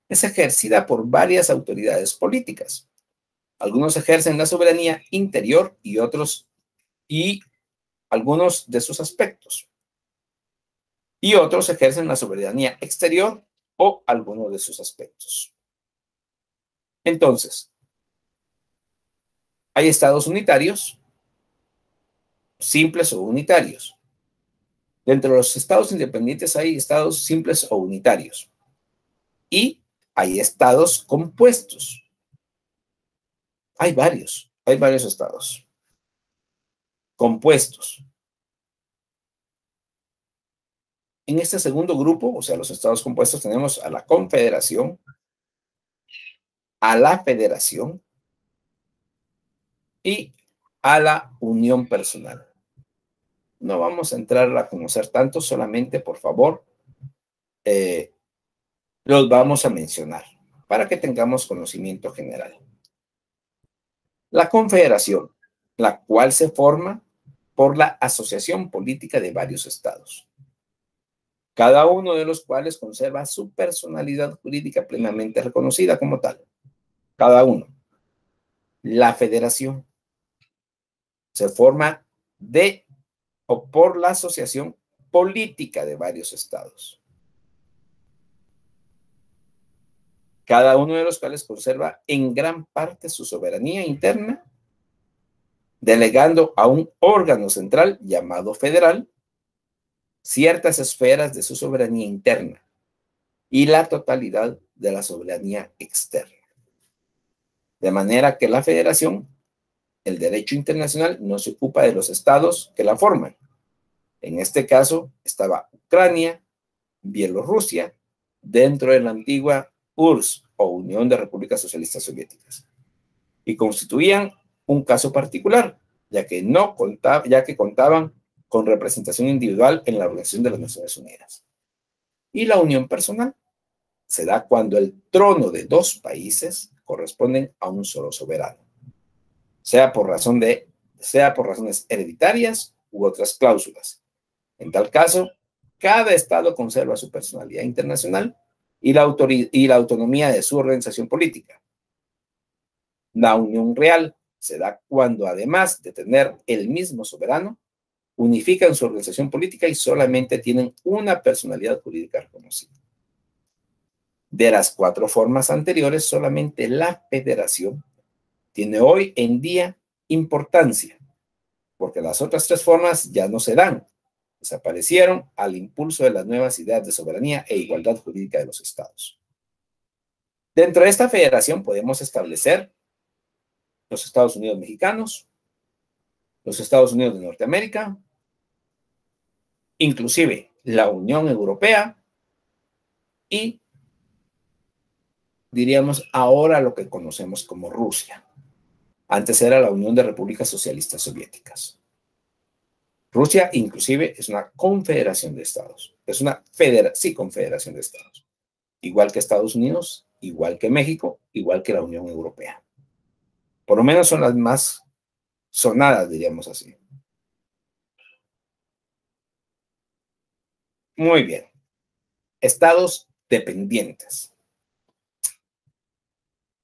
es ejercida por varias autoridades políticas. Algunos ejercen la soberanía interior y algunos de sus aspectos. Y otros ejercen la soberanía exterior o algunos de sus aspectos. Entonces, hay estados unitarios, simples o unitarios. Dentro de los estados independientes hay estados simples o unitarios. Y hay estados compuestos. Hay varios estados compuestos. En este segundo grupo, o sea, los estados compuestos, tenemos a la confederación, a la federación y a la unión personal. No vamos a entrar a conocer tanto, solamente, por favor, los vamos a mencionar para que tengamos conocimiento general. La confederación, la cual se forma por la asociación política de varios estados, cada uno de los cuales conserva su personalidad jurídica plenamente reconocida como tal. Cada uno. La federación se forma de o por la asociación política de varios estados, cada uno de los cuales conserva en gran parte su soberanía interna, delegando a un órgano central llamado federal ciertas esferas de su soberanía interna y la totalidad de la soberanía externa. De manera que la federación, el derecho internacional, no se ocupa de los estados que la forman. En este caso estaba Ucrania, Bielorrusia, dentro de la antigua URSS o Unión de Repúblicas Socialistas Soviéticas, y constituían un caso particular, ya que contaban con representación individual en la Organización de las Naciones Unidas. Y la unión personal se da cuando el trono de dos países corresponden a un solo soberano, sea por razones hereditarias u otras cláusulas. En tal caso, cada estado conserva su personalidad internacional y la autonomía de su organización política. La unión real se da cuando, además de tener el mismo soberano, unifican su organización política y solamente tienen una personalidad jurídica reconocida. De las cuatro formas anteriores, solamente la federación tiene hoy en día importancia, porque las otras tres formas ya no se dan, desaparecieron al impulso de las nuevas ideas de soberanía e igualdad jurídica de los estados. Dentro de esta federación podemos establecer los Estados Unidos mexicanos, los Estados Unidos de Norteamérica, inclusive la Unión Europea y, diríamos, ahora lo que conocemos como Rusia. Antes era la Unión de Repúblicas Socialistas Soviéticas. Rusia, inclusive, es una confederación de estados. Es una confederación de estados. Igual que Estados Unidos, igual que México, igual que la Unión Europea. Por lo menos son las más sonadas, diríamos así. Muy bien. Estados dependientes.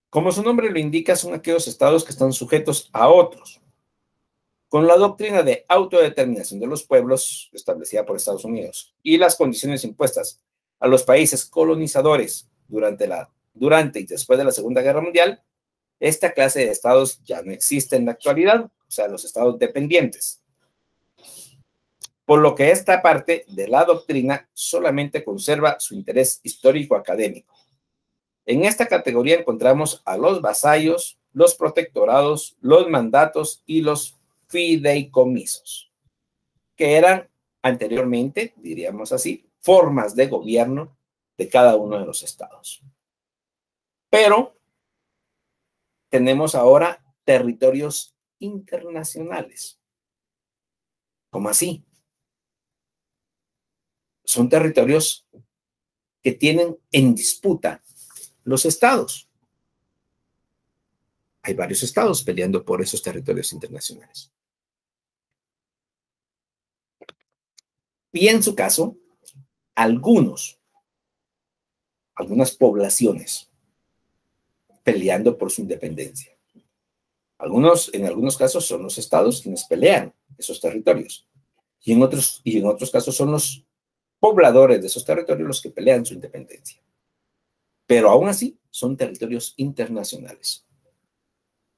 Como su nombre lo indica, son aquellos estados que están sujetos a otros. Con la doctrina de autodeterminación de los pueblos establecida por Estados Unidos y las condiciones impuestas a los países colonizadores durante y después de la Segunda Guerra Mundial, esta clase de estados ya no existe en la actualidad, o sea, los estados dependientes. Por lo que esta parte de la doctrina solamente conserva su interés histórico académico. En esta categoría encontramos a los vasallos, los protectorados, los mandatos y los fideicomisos, que eran anteriormente, diríamos así, formas de gobierno de cada uno de los estados. Pero tenemos ahora territorios internacionales. ¿Cómo así? Son territorios que tienen en disputa los estados. Hay varios estados peleando por esos territorios internacionales. Y en su caso, algunas poblaciones peleando por su independencia. En algunos casos son los estados quienes pelean esos territorios. Y en otros casos son los pobladores de esos territorios los que pelean su independencia. Pero aún así son territorios internacionales.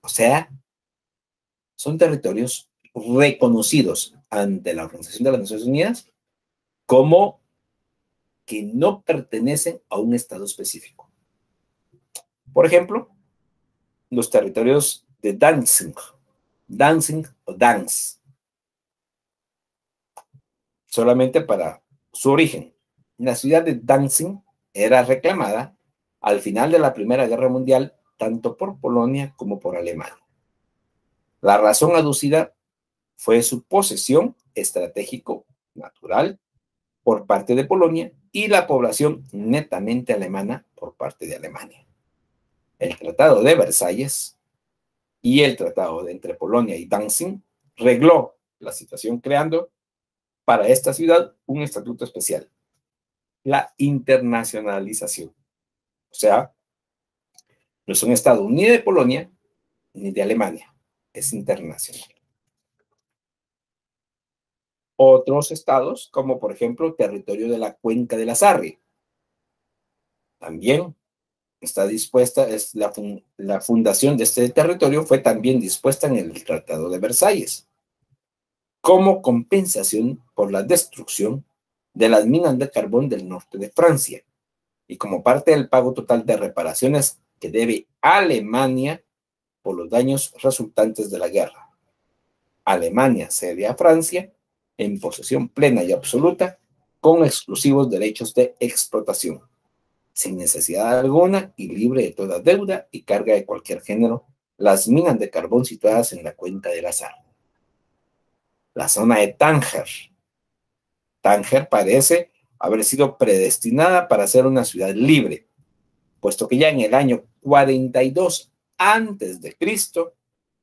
O sea, son territorios reconocidos ante la Organización de las Naciones Unidas como que no pertenecen a un estado específico. Por ejemplo, los territorios de Danzig o Danz, solamente para su origen. La ciudad de Danzig era reclamada al final de la Primera Guerra Mundial tanto por Polonia como por Alemania. La razón aducida fue su posesión estratégico natural por parte de Polonia y la población netamente alemana por parte de Alemania. El Tratado de Versalles y el Tratado de entre Polonia y Danzig regló la situación creando para esta ciudad un estatuto especial, la internacionalización. O sea, no es un estado ni de Polonia ni de Alemania, es internacional. Otros estados, como por ejemplo territorio de la Cuenca de la Sarre, también está dispuesta, la fundación de este territorio fue también dispuesta en el Tratado de Versalles, como compensación por la destrucción de las minas de carbón del norte de Francia y como parte del pago total de reparaciones que debe Alemania por los daños resultantes de la guerra. Alemania cede a Francia en posesión plena y absoluta con exclusivos derechos de explotación, sin necesidad alguna y libre de toda deuda y carga de cualquier género, las minas de carbón situadas en la Cuenca del Azar. La zona de Tánger. Tánger parece haber sido predestinada para ser una ciudad libre, puesto que ya en el año 42 antes de Cristo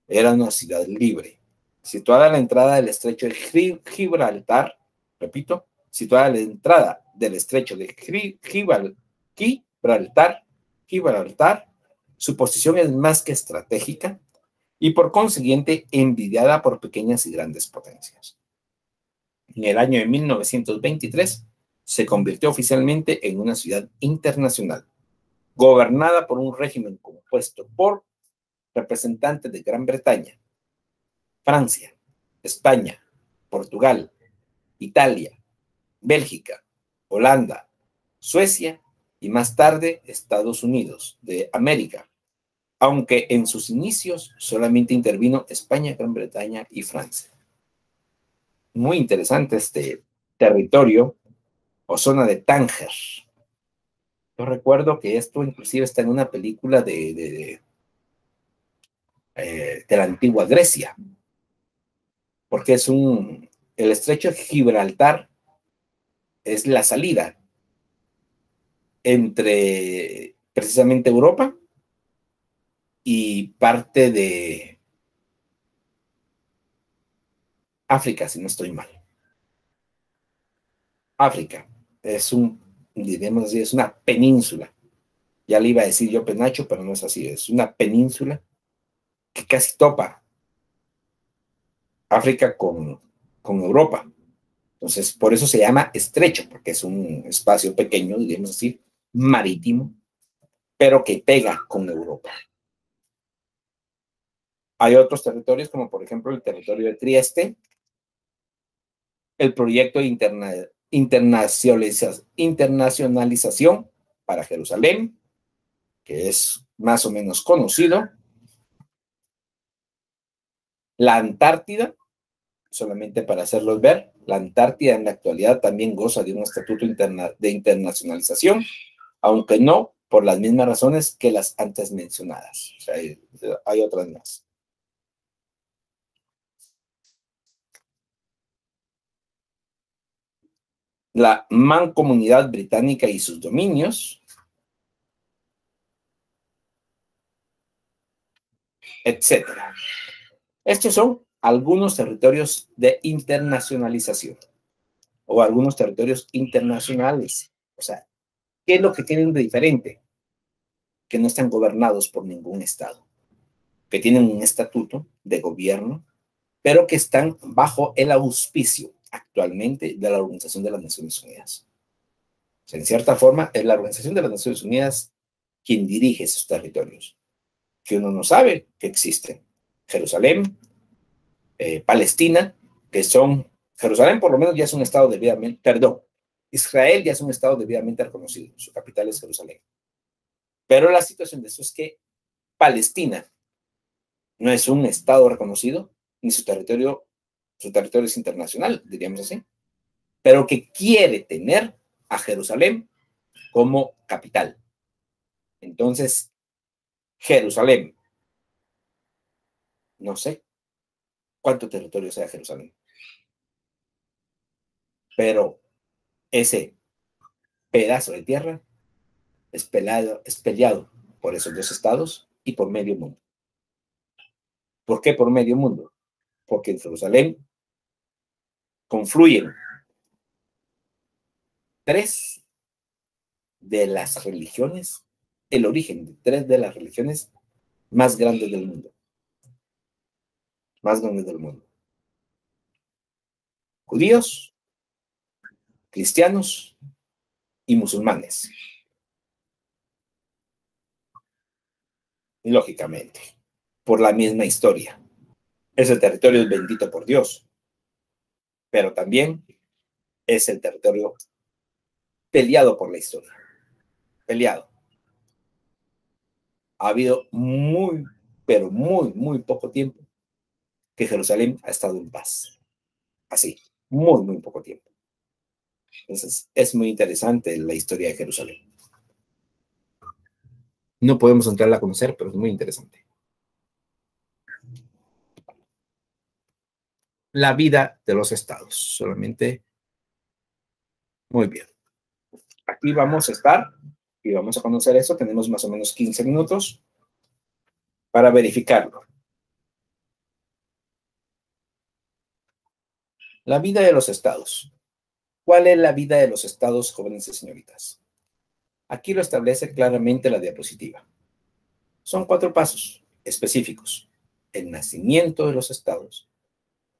era una ciudad libre, situada a la entrada del estrecho de Gibraltar, repito, situada a la entrada del estrecho de Gibraltar, su posición es más que estratégica y por consiguiente envidiada por pequeñas y grandes potencias. En el año de 1923 se convirtió oficialmente en una ciudad internacional, gobernada por un régimen compuesto por representantes de Gran Bretaña, Francia, España, Portugal, Italia, Bélgica, Holanda, Suecia y más tarde Estados Unidos de América, aunque en sus inicios solamente intervino España, Gran Bretaña y Francia. Muy interesante este territorio o zona de Tánger. Yo recuerdo que esto inclusive está en una película de la antigua Grecia, porque el estrecho de Gibraltar es la salida entre precisamente Europa y parte de África, si no estoy mal. África diremos así, es una península. Ya le iba a decir yo penacho, pero no es así, es una península que casi topa África con Europa. Entonces, por eso se llama estrecho, porque es un espacio pequeño, digamos así, marítimo, pero que pega con Europa. Hay otros territorios, como por ejemplo el territorio de Trieste, el proyecto de internacionalización para Jerusalén, que es más o menos conocido, la Antártida, solamente para hacerlos ver, la Antártida en la actualidad también goza de un estatuto de internacionalización, aunque no por las mismas razones que las antes mencionadas. O sea, hay otras más. La Mancomunidad Británica y sus dominios, etcétera. Estos son algunos territorios de internacionalización o algunos territorios internacionales. O sea, ¿qué es lo que tienen de diferente? Que no están gobernados por ningún Estado, que tienen un estatuto de gobierno, pero que están bajo el auspicio actualmente de la Organización de las Naciones Unidas. O sea, en cierta forma, es la Organización de las Naciones Unidas quien dirige esos territorios, que uno no sabe que existen. Jerusalén, Palestina, que son, Jerusalén por lo menos ya es un estado debidamente, perdón, Israel ya es un estado debidamente reconocido, su capital es Jerusalén. Pero la situación de eso es que Palestina no es un estado reconocido, ni su territorio es internacional, diríamos así, pero que quiere tener a Jerusalén como capital. Entonces, Jerusalén, no sé cuánto territorio sea Jerusalén, pero ese pedazo de tierra es peleado por esos dos estados y por medio mundo. ¿Por qué por medio mundo? Porque en Jerusalén confluyen tres de las religiones, el origen de tres de las religiones más grandes del mundo. Más grandes del mundo. Judíos, cristianos y musulmanes. Lógicamente, por la misma historia. Ese territorio es bendito por Dios, pero también es el territorio peleado por la historia. Peleado. Ha habido pero muy poco tiempo que Jerusalén ha estado en paz. Así, muy poco tiempo. Entonces, es muy interesante la historia de Jerusalén. No podemos entrarla a conocer, pero es muy interesante. La vida de los estados, solamente. Muy bien. Aquí vamos a estar y vamos a conocer eso. Tenemos más o menos 15 minutos para verificarlo. La vida de los estados. ¿Cuál es la vida de los estados, jóvenes y señoritas? Aquí lo establece claramente la diapositiva. Son 4 pasos específicos. El nacimiento de los estados,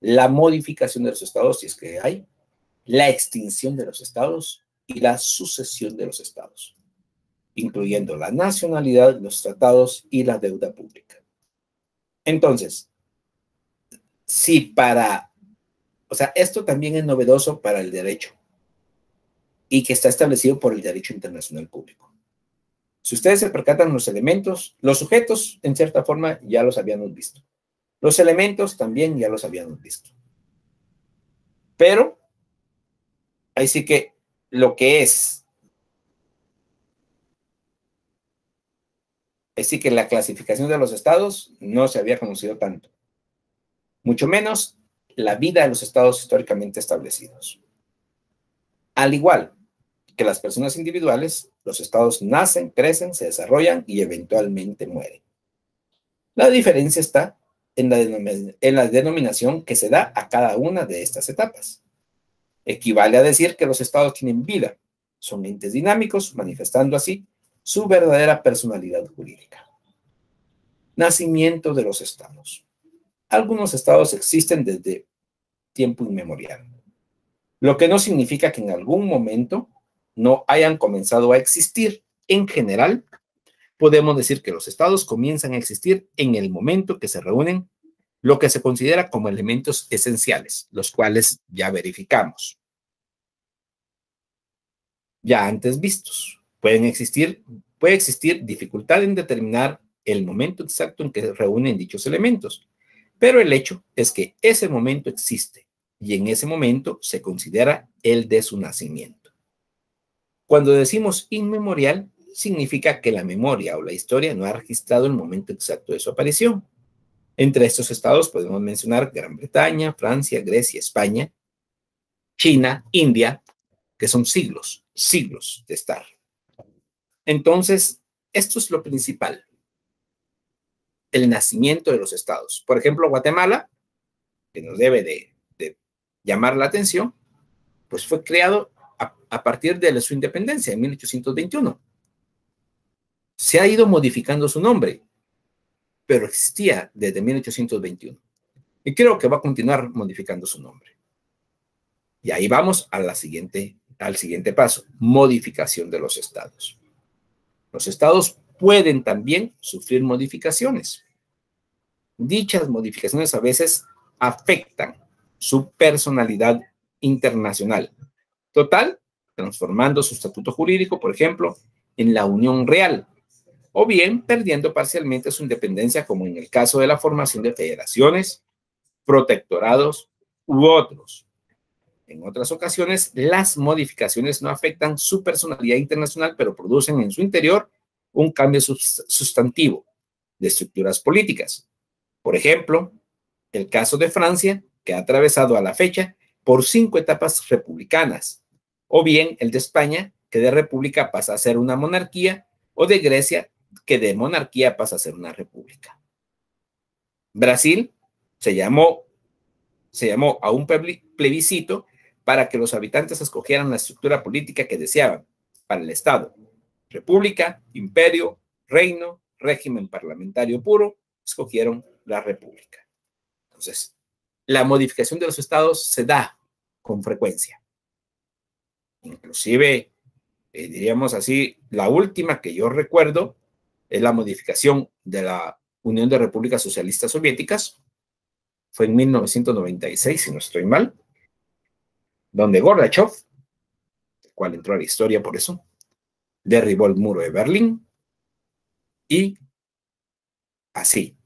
la modificación de los estados, si es que hay, la extinción de los estados y la sucesión de los estados, incluyendo la nacionalidad, los tratados y la deuda pública. Entonces, esto también es novedoso para el derecho y que está establecido por el derecho internacional público. Si ustedes se percatan los elementos, los sujetos, en cierta forma, ya los habíamos visto. Los elementos también ya los habíamos visto. Pero, ahí sí que lo que es, así que la clasificación de los estados no se había conocido tanto. Mucho menos la vida de los estados históricamente establecidos. Al igual que las personas individuales, los estados nacen, crecen, se desarrollan y eventualmente mueren. La diferencia está en la denominación que se da a cada una de estas etapas. Equivale a decir que los estados tienen vida, son entes dinámicos, manifestando así su verdadera personalidad jurídica. Nacimiento de los estados. Algunos estados existen desde tiempo inmemorial, lo que no significa que en algún momento no hayan comenzado a existir. En general, podemos decir que los estados comienzan a existir en el momento que se reúnen lo que se considera como elementos esenciales, los cuales ya verificamos, ya antes vistos. Puede existir dificultad en determinar el momento exacto en que se reúnen dichos elementos, pero el hecho es que ese momento existe y en ese momento se considera el de su nacimiento. Cuando decimos inmemorial, significa que la memoria o la historia no ha registrado el momento exacto de su aparición. Entre estos estados podemos mencionar Gran Bretaña, Francia, Grecia, España, China, India, que son siglos de estar. Entonces, esto es lo principal, el nacimiento de los estados. Por ejemplo, Guatemala, que nos debe de llamar la atención, pues fue creado a partir de su independencia en 1821. Se ha ido modificando su nombre, pero existía desde 1821. Y creo que va a continuar modificando su nombre. Y ahí vamos al siguiente paso, modificación de los estados. Los estados pueden también sufrir modificaciones. Dichas modificaciones a veces afectan su personalidad internacional. Total, transformando su estatuto jurídico, por ejemplo, en la unión real, o bien perdiendo parcialmente su independencia, como en el caso de la formación de federaciones, protectorados u otros. En otras ocasiones, las modificaciones no afectan su personalidad internacional, pero producen en su interior un cambio sustantivo de estructuras políticas. Por ejemplo, el caso de Francia, que ha atravesado a la fecha por 5 etapas republicanas, o bien el de España, que de república pasa a ser una monarquía, o de Grecia, que de monarquía pasa a ser una república. Brasil se llamó a un plebiscito para que los habitantes escogieran la estructura política que deseaban para el Estado. República, imperio, reino, régimen parlamentario puro, escogieron la república. Entonces, la modificación de los estados se da con frecuencia. Inclusive, diríamos así, la última que yo recuerdo es la modificación de la Unión de Repúblicas Socialistas Soviéticas. Fue en 1996, si no estoy mal, donde Gorbachev, el cual entró a la historia por eso, derribó el muro de Berlín y así,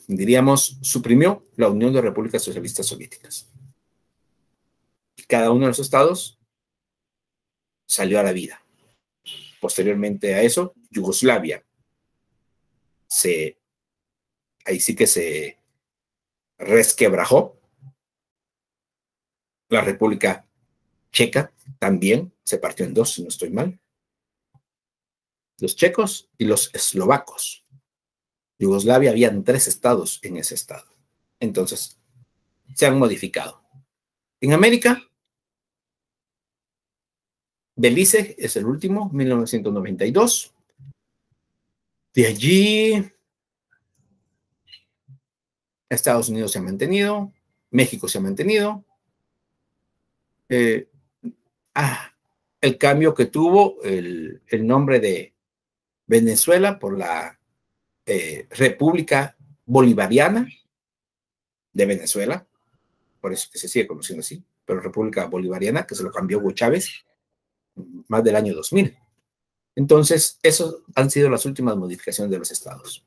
diríamos, suprimió la Unión de Repúblicas Socialistas Soviéticas. Y cada uno de los estados salió a la vida. Posteriormente a eso, Yugoslavia ahí sí que se resquebrajó. La República Checa también se partió en dos, si no estoy mal. Los checos y los eslovacos. Yugoslavia habían 3 estados en ese estado. Entonces, se han modificado. En América, Belice es el último, 1992. De allí, Estados Unidos se ha mantenido, México se ha mantenido. El cambio que tuvo el nombre de Venezuela por la República Bolivariana de Venezuela, por eso que se sigue conociendo así, pero República Bolivariana, que se lo cambió Hugo Chávez más del año 2000. Entonces, esas han sido las últimas modificaciones de los estados.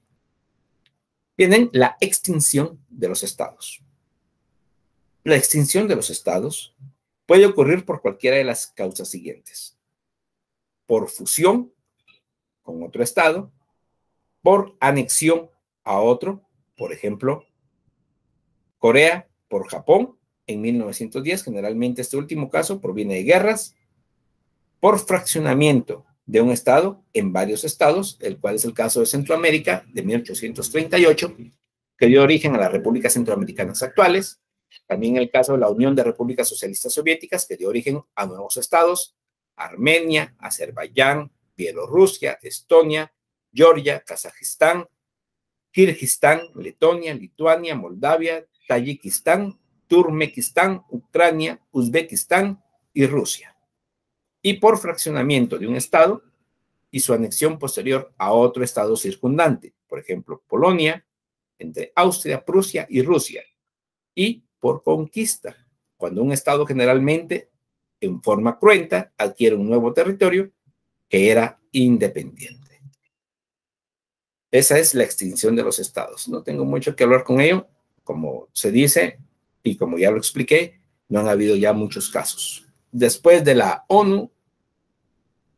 Vienen la extinción de los estados. La extinción de los estados puede ocurrir por cualquiera de las causas siguientes: por fusión con otro estado, por anexión a otro, por ejemplo, Corea por Japón en 1910, generalmente este último caso proviene de guerras, por fraccionamiento de un estado en varios estados, el cual es el caso de Centroamérica de 1838, que dio origen a las repúblicas centroamericanas actuales. También el caso de la Unión de Repúblicas Socialistas Soviéticas, que dio origen a nuevos estados: Armenia, Azerbaiyán, Bielorrusia, Estonia, Georgia, Kazajistán, Kirguistán, Letonia, Lituania, Moldavia, Tayikistán, Turkmenistán, Ucrania, Uzbekistán y Rusia. Y por fraccionamiento de un estado y su anexión posterior a otro estado circundante, por ejemplo, Polonia, entre Austria, Prusia y Rusia. Y por conquista, cuando un estado generalmente, en forma cruenta, adquiere un nuevo territorio que era independiente. Esa es la extinción de los estados. No tengo mucho que hablar con ello. Como se dice, y como ya lo expliqué, no han habido ya muchos casos. Después de la ONU,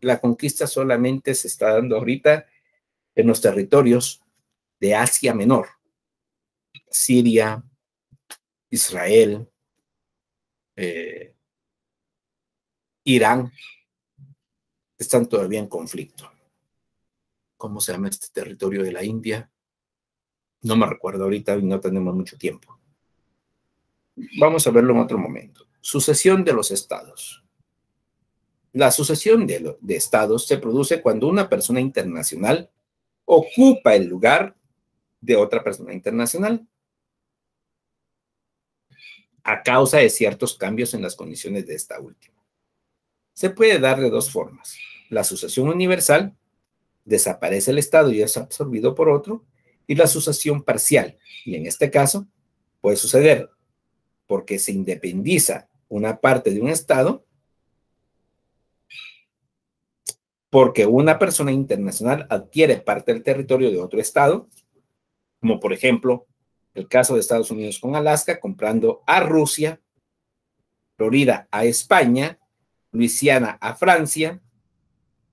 la conquista solamente se está dando ahorita en los territorios de Asia Menor: Siria, Israel, Irán, están todavía en conflicto. ¿Cómo se llama este territorio de la India? No me recuerdo ahorita y no tenemos mucho tiempo. Vamos a verlo en otro momento. Sucesión de los estados. La sucesión de estados se produce cuando una persona internacional ocupa el lugar de otra persona internacional a causa de ciertos cambios en las condiciones de esta última. Se puede dar de dos formas: la sucesión universal, desaparece el estado y es absorbido por otro, y la sucesión parcial, y en este caso puede suceder porque se independiza una parte de un estado, porque una persona internacional adquiere parte del territorio de otro estado, como por ejemplo el caso de Estados Unidos con Alaska, comprando a Rusia, Florida a España, Luisiana a Francia,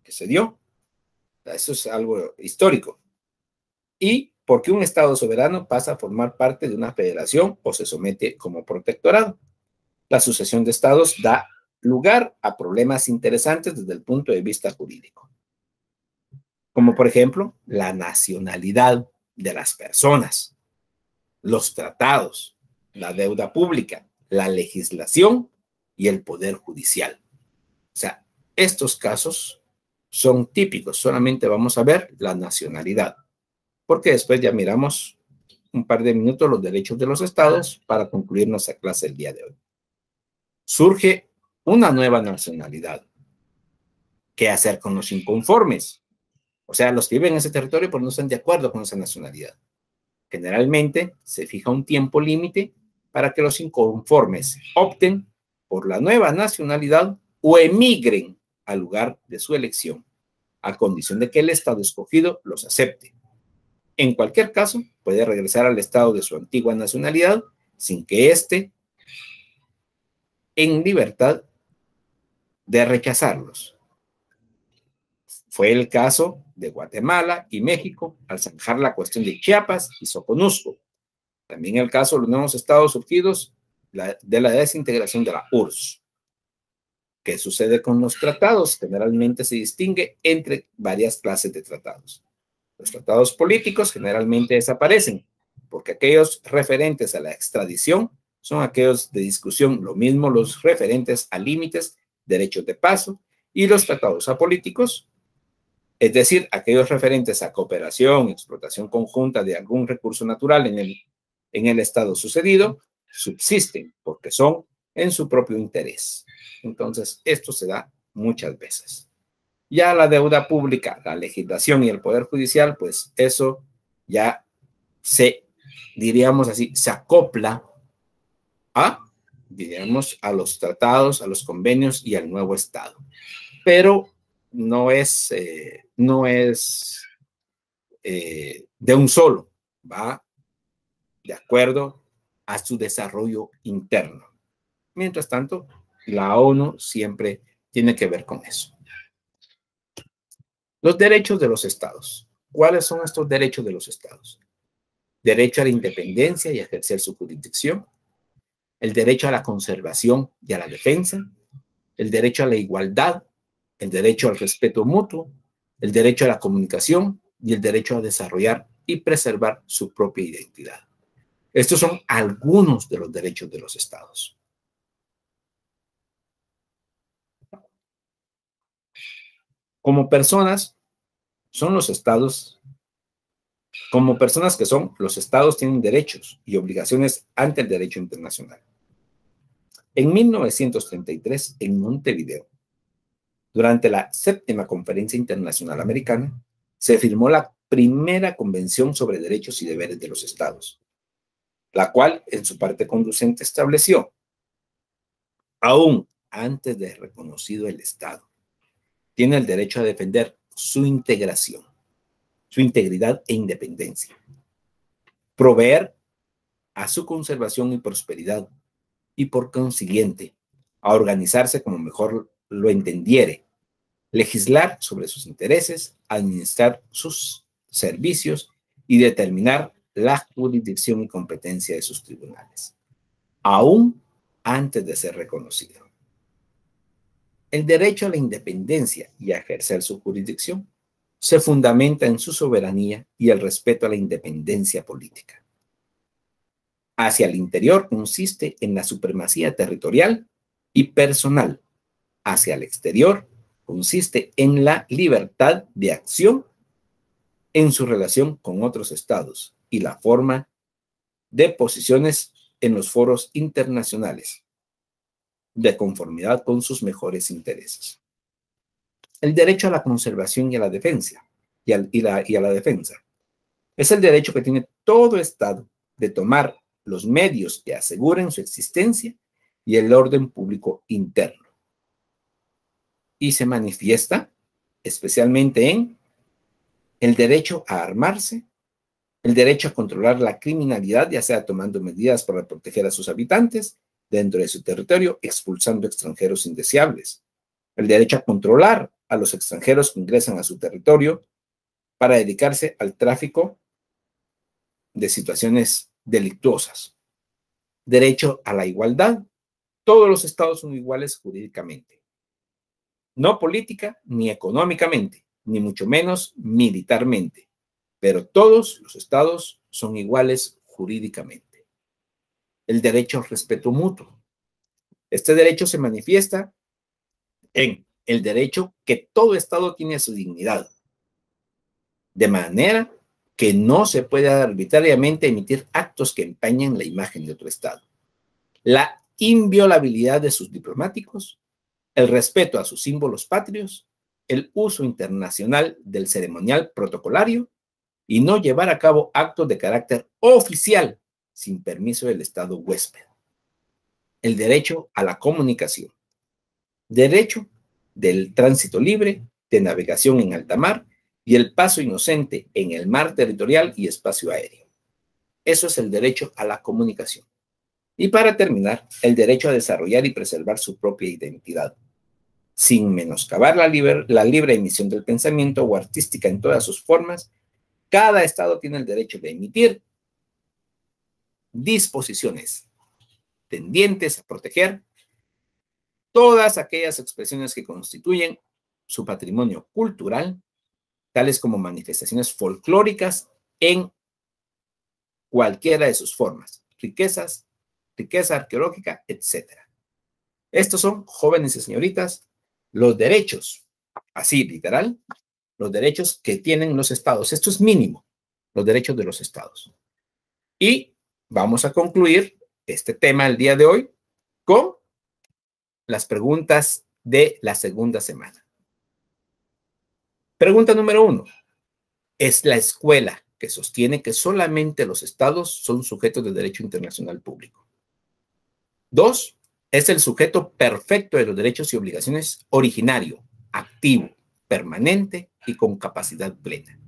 que se dio. Eso es algo histórico. Y porque un estado soberano pasa a formar parte de una federación o se somete como protectorado. La sucesión de estados da lugar a problemas interesantes desde el punto de vista jurídico, como por ejemplo la nacionalidad de las personas, los tratados, la deuda pública, la legislación y el poder judicial. O sea, estos casos son típicos, solamente vamos a ver la nacionalidad, porque después ya miramos un par de minutos los derechos de los estados para concluir nuestra clase el día de hoy. Surge una nueva nacionalidad. ¿Qué hacer con los inconformes? O sea, los que viven en ese territorio pero no están de acuerdo con esa nacionalidad. Generalmente se fija un tiempo límite para que los inconformes opten por la nueva nacionalidad o emigren al lugar de su elección, a condición de que el estado escogido los acepte. En cualquier caso, puede regresar al estado de su antigua nacionalidad sin que éste en libertad de rechazarlos. Fue el caso de Guatemala y México al zanjar la cuestión de Chiapas y Soconusco. También el caso de los nuevos estados surgidos de la desintegración de la URSS. ¿Qué sucede con los tratados? Generalmente se distingue entre varias clases de tratados. Los tratados políticos generalmente desaparecen, porque aquellos referentes a la extradición son aquellos de discusión, lo mismo los referentes a límites, derechos de paso, y los tratados apolíticos, es decir, aquellos referentes a cooperación, explotación conjunta de algún recurso natural en el estado sucedido, subsisten porque son en su propio interés. Entonces, esto se da muchas veces. Ya la deuda pública, la legislación y el poder judicial, pues eso ya diríamos así, se acopla diríamos, a los tratados, a los convenios y al nuevo Estado. Pero no es de un solo, va de acuerdo a su desarrollo interno. Mientras tanto, la ONU siempre tiene que ver con eso. Los derechos de los estados. ¿Cuáles son estos derechos de los estados? Derecho a la independencia y a ejercer su jurisdicción, el derecho a la conservación y a la defensa, el derecho a la igualdad, el derecho al respeto mutuo, el derecho a la comunicación y el derecho a desarrollar y preservar su propia identidad. Estos son algunos de los derechos de los estados. Como personas, son los estados, como personas que son, los estados tienen derechos y obligaciones ante el derecho internacional. En 1933, en Montevideo, durante la séptima Conferencia Internacional Americana, se firmó la primera Convención sobre Derechos y Deberes de los Estados, la cual, en su parte conducente, estableció, aún antes de reconocido el Estado, tiene el derecho a defender su integración, su integridad e independencia, proveer a su conservación y prosperidad y, por consiguiente, a organizarse como mejor lo entendiere, legislar sobre sus intereses, administrar sus servicios y determinar la jurisdicción y competencia de sus tribunales, aún antes de ser reconocido. El derecho a la independencia y a ejercer su jurisdicción se fundamenta en su soberanía y el respeto a la independencia política. Hacia el interior consiste en la supremacía territorial y personal. Hacia el exterior consiste en la libertad de acción en su relación con otros estados y la forma de posiciones en los foros internacionales, de conformidad con sus mejores intereses. El derecho a la conservación y a la defensa, y a la defensa, es el derecho que tiene todo Estado de tomar los medios que aseguren su existencia y el orden público interno. Y se manifiesta especialmente en el derecho a armarse, el derecho a controlar la criminalidad, ya sea tomando medidas para proteger a sus habitantes dentro de su territorio, expulsando extranjeros indeseables, el derecho a controlar a los extranjeros que ingresan a su territorio para dedicarse al tráfico de situaciones delictuosas, derecho a la igualdad, todos los estados son iguales jurídicamente. No política ni económicamente, ni mucho menos militarmente, pero todos los estados son iguales jurídicamente. El derecho al respeto mutuo. Este derecho se manifiesta en el derecho que todo estado tiene a su dignidad, de manera que no se puede arbitrariamente emitir actos que empañen la imagen de otro estado. La inviolabilidad de sus diplomáticos, el respeto a sus símbolos patrios, el uso internacional del ceremonial protocolario y no llevar a cabo actos de carácter oficial sin permiso del estado huésped. El derecho a la comunicación, derecho del tránsito libre, de navegación en alta mar y el paso inocente en el mar territorial y espacio aéreo. Eso es el derecho a la comunicación. Y para terminar, el derecho a desarrollar y preservar su propia identidad, sin menoscabar la libre emisión del pensamiento o artística en todas sus formas. Cada estado tiene el derecho de emitir disposiciones tendientes a proteger todas aquellas expresiones que constituyen su patrimonio cultural, tales como manifestaciones folclóricas en cualquiera de sus formas, riqueza arqueológica, etc. Estos son, jóvenes y señoritas, los derechos, así literal, los derechos que tienen los estados. Esto es mínimo, los derechos de los estados. Y vamos a concluir este tema el día de hoy con las preguntas de la segunda semana. Pregunta número 1. ¿Es la escuela que sostiene que solamente los estados son sujetos de derecho internacional público? 2. ¿Es el sujeto perfecto de los derechos y obligaciones originario, activo, permanente y con capacidad plena?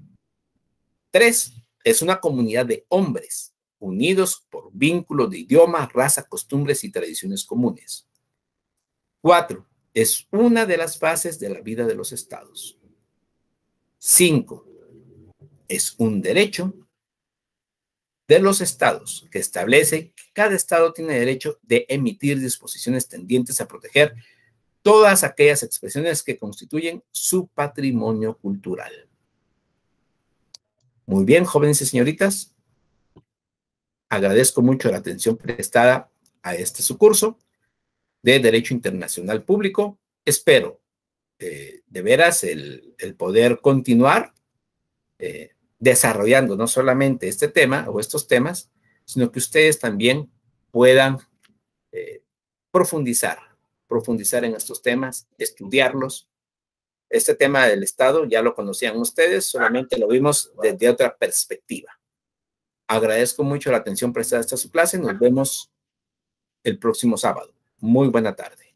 3. Es una comunidad de hombres unidos por vínculos de idioma, raza, costumbres y tradiciones comunes. 4. Es una de las fases de la vida de los estados. 5. Es un derecho de los estados que establece que cada estado tiene derecho de emitir disposiciones tendientes a proteger todas aquellas expresiones que constituyen su patrimonio cultural. Muy bien, jóvenes y señoritas, agradezco mucho la atención prestada a este su curso de Derecho Internacional Público. Espero de veras el poder continuar desarrollando no solamente este tema o estos temas, sino que ustedes también puedan profundizar en estos temas, estudiarlos. Este tema del Estado ya lo conocían ustedes, solamente lo vimos desde otra perspectiva. Agradezco mucho la atención prestada a esta su clase. Nos vemos el próximo sábado. Muy buena tarde.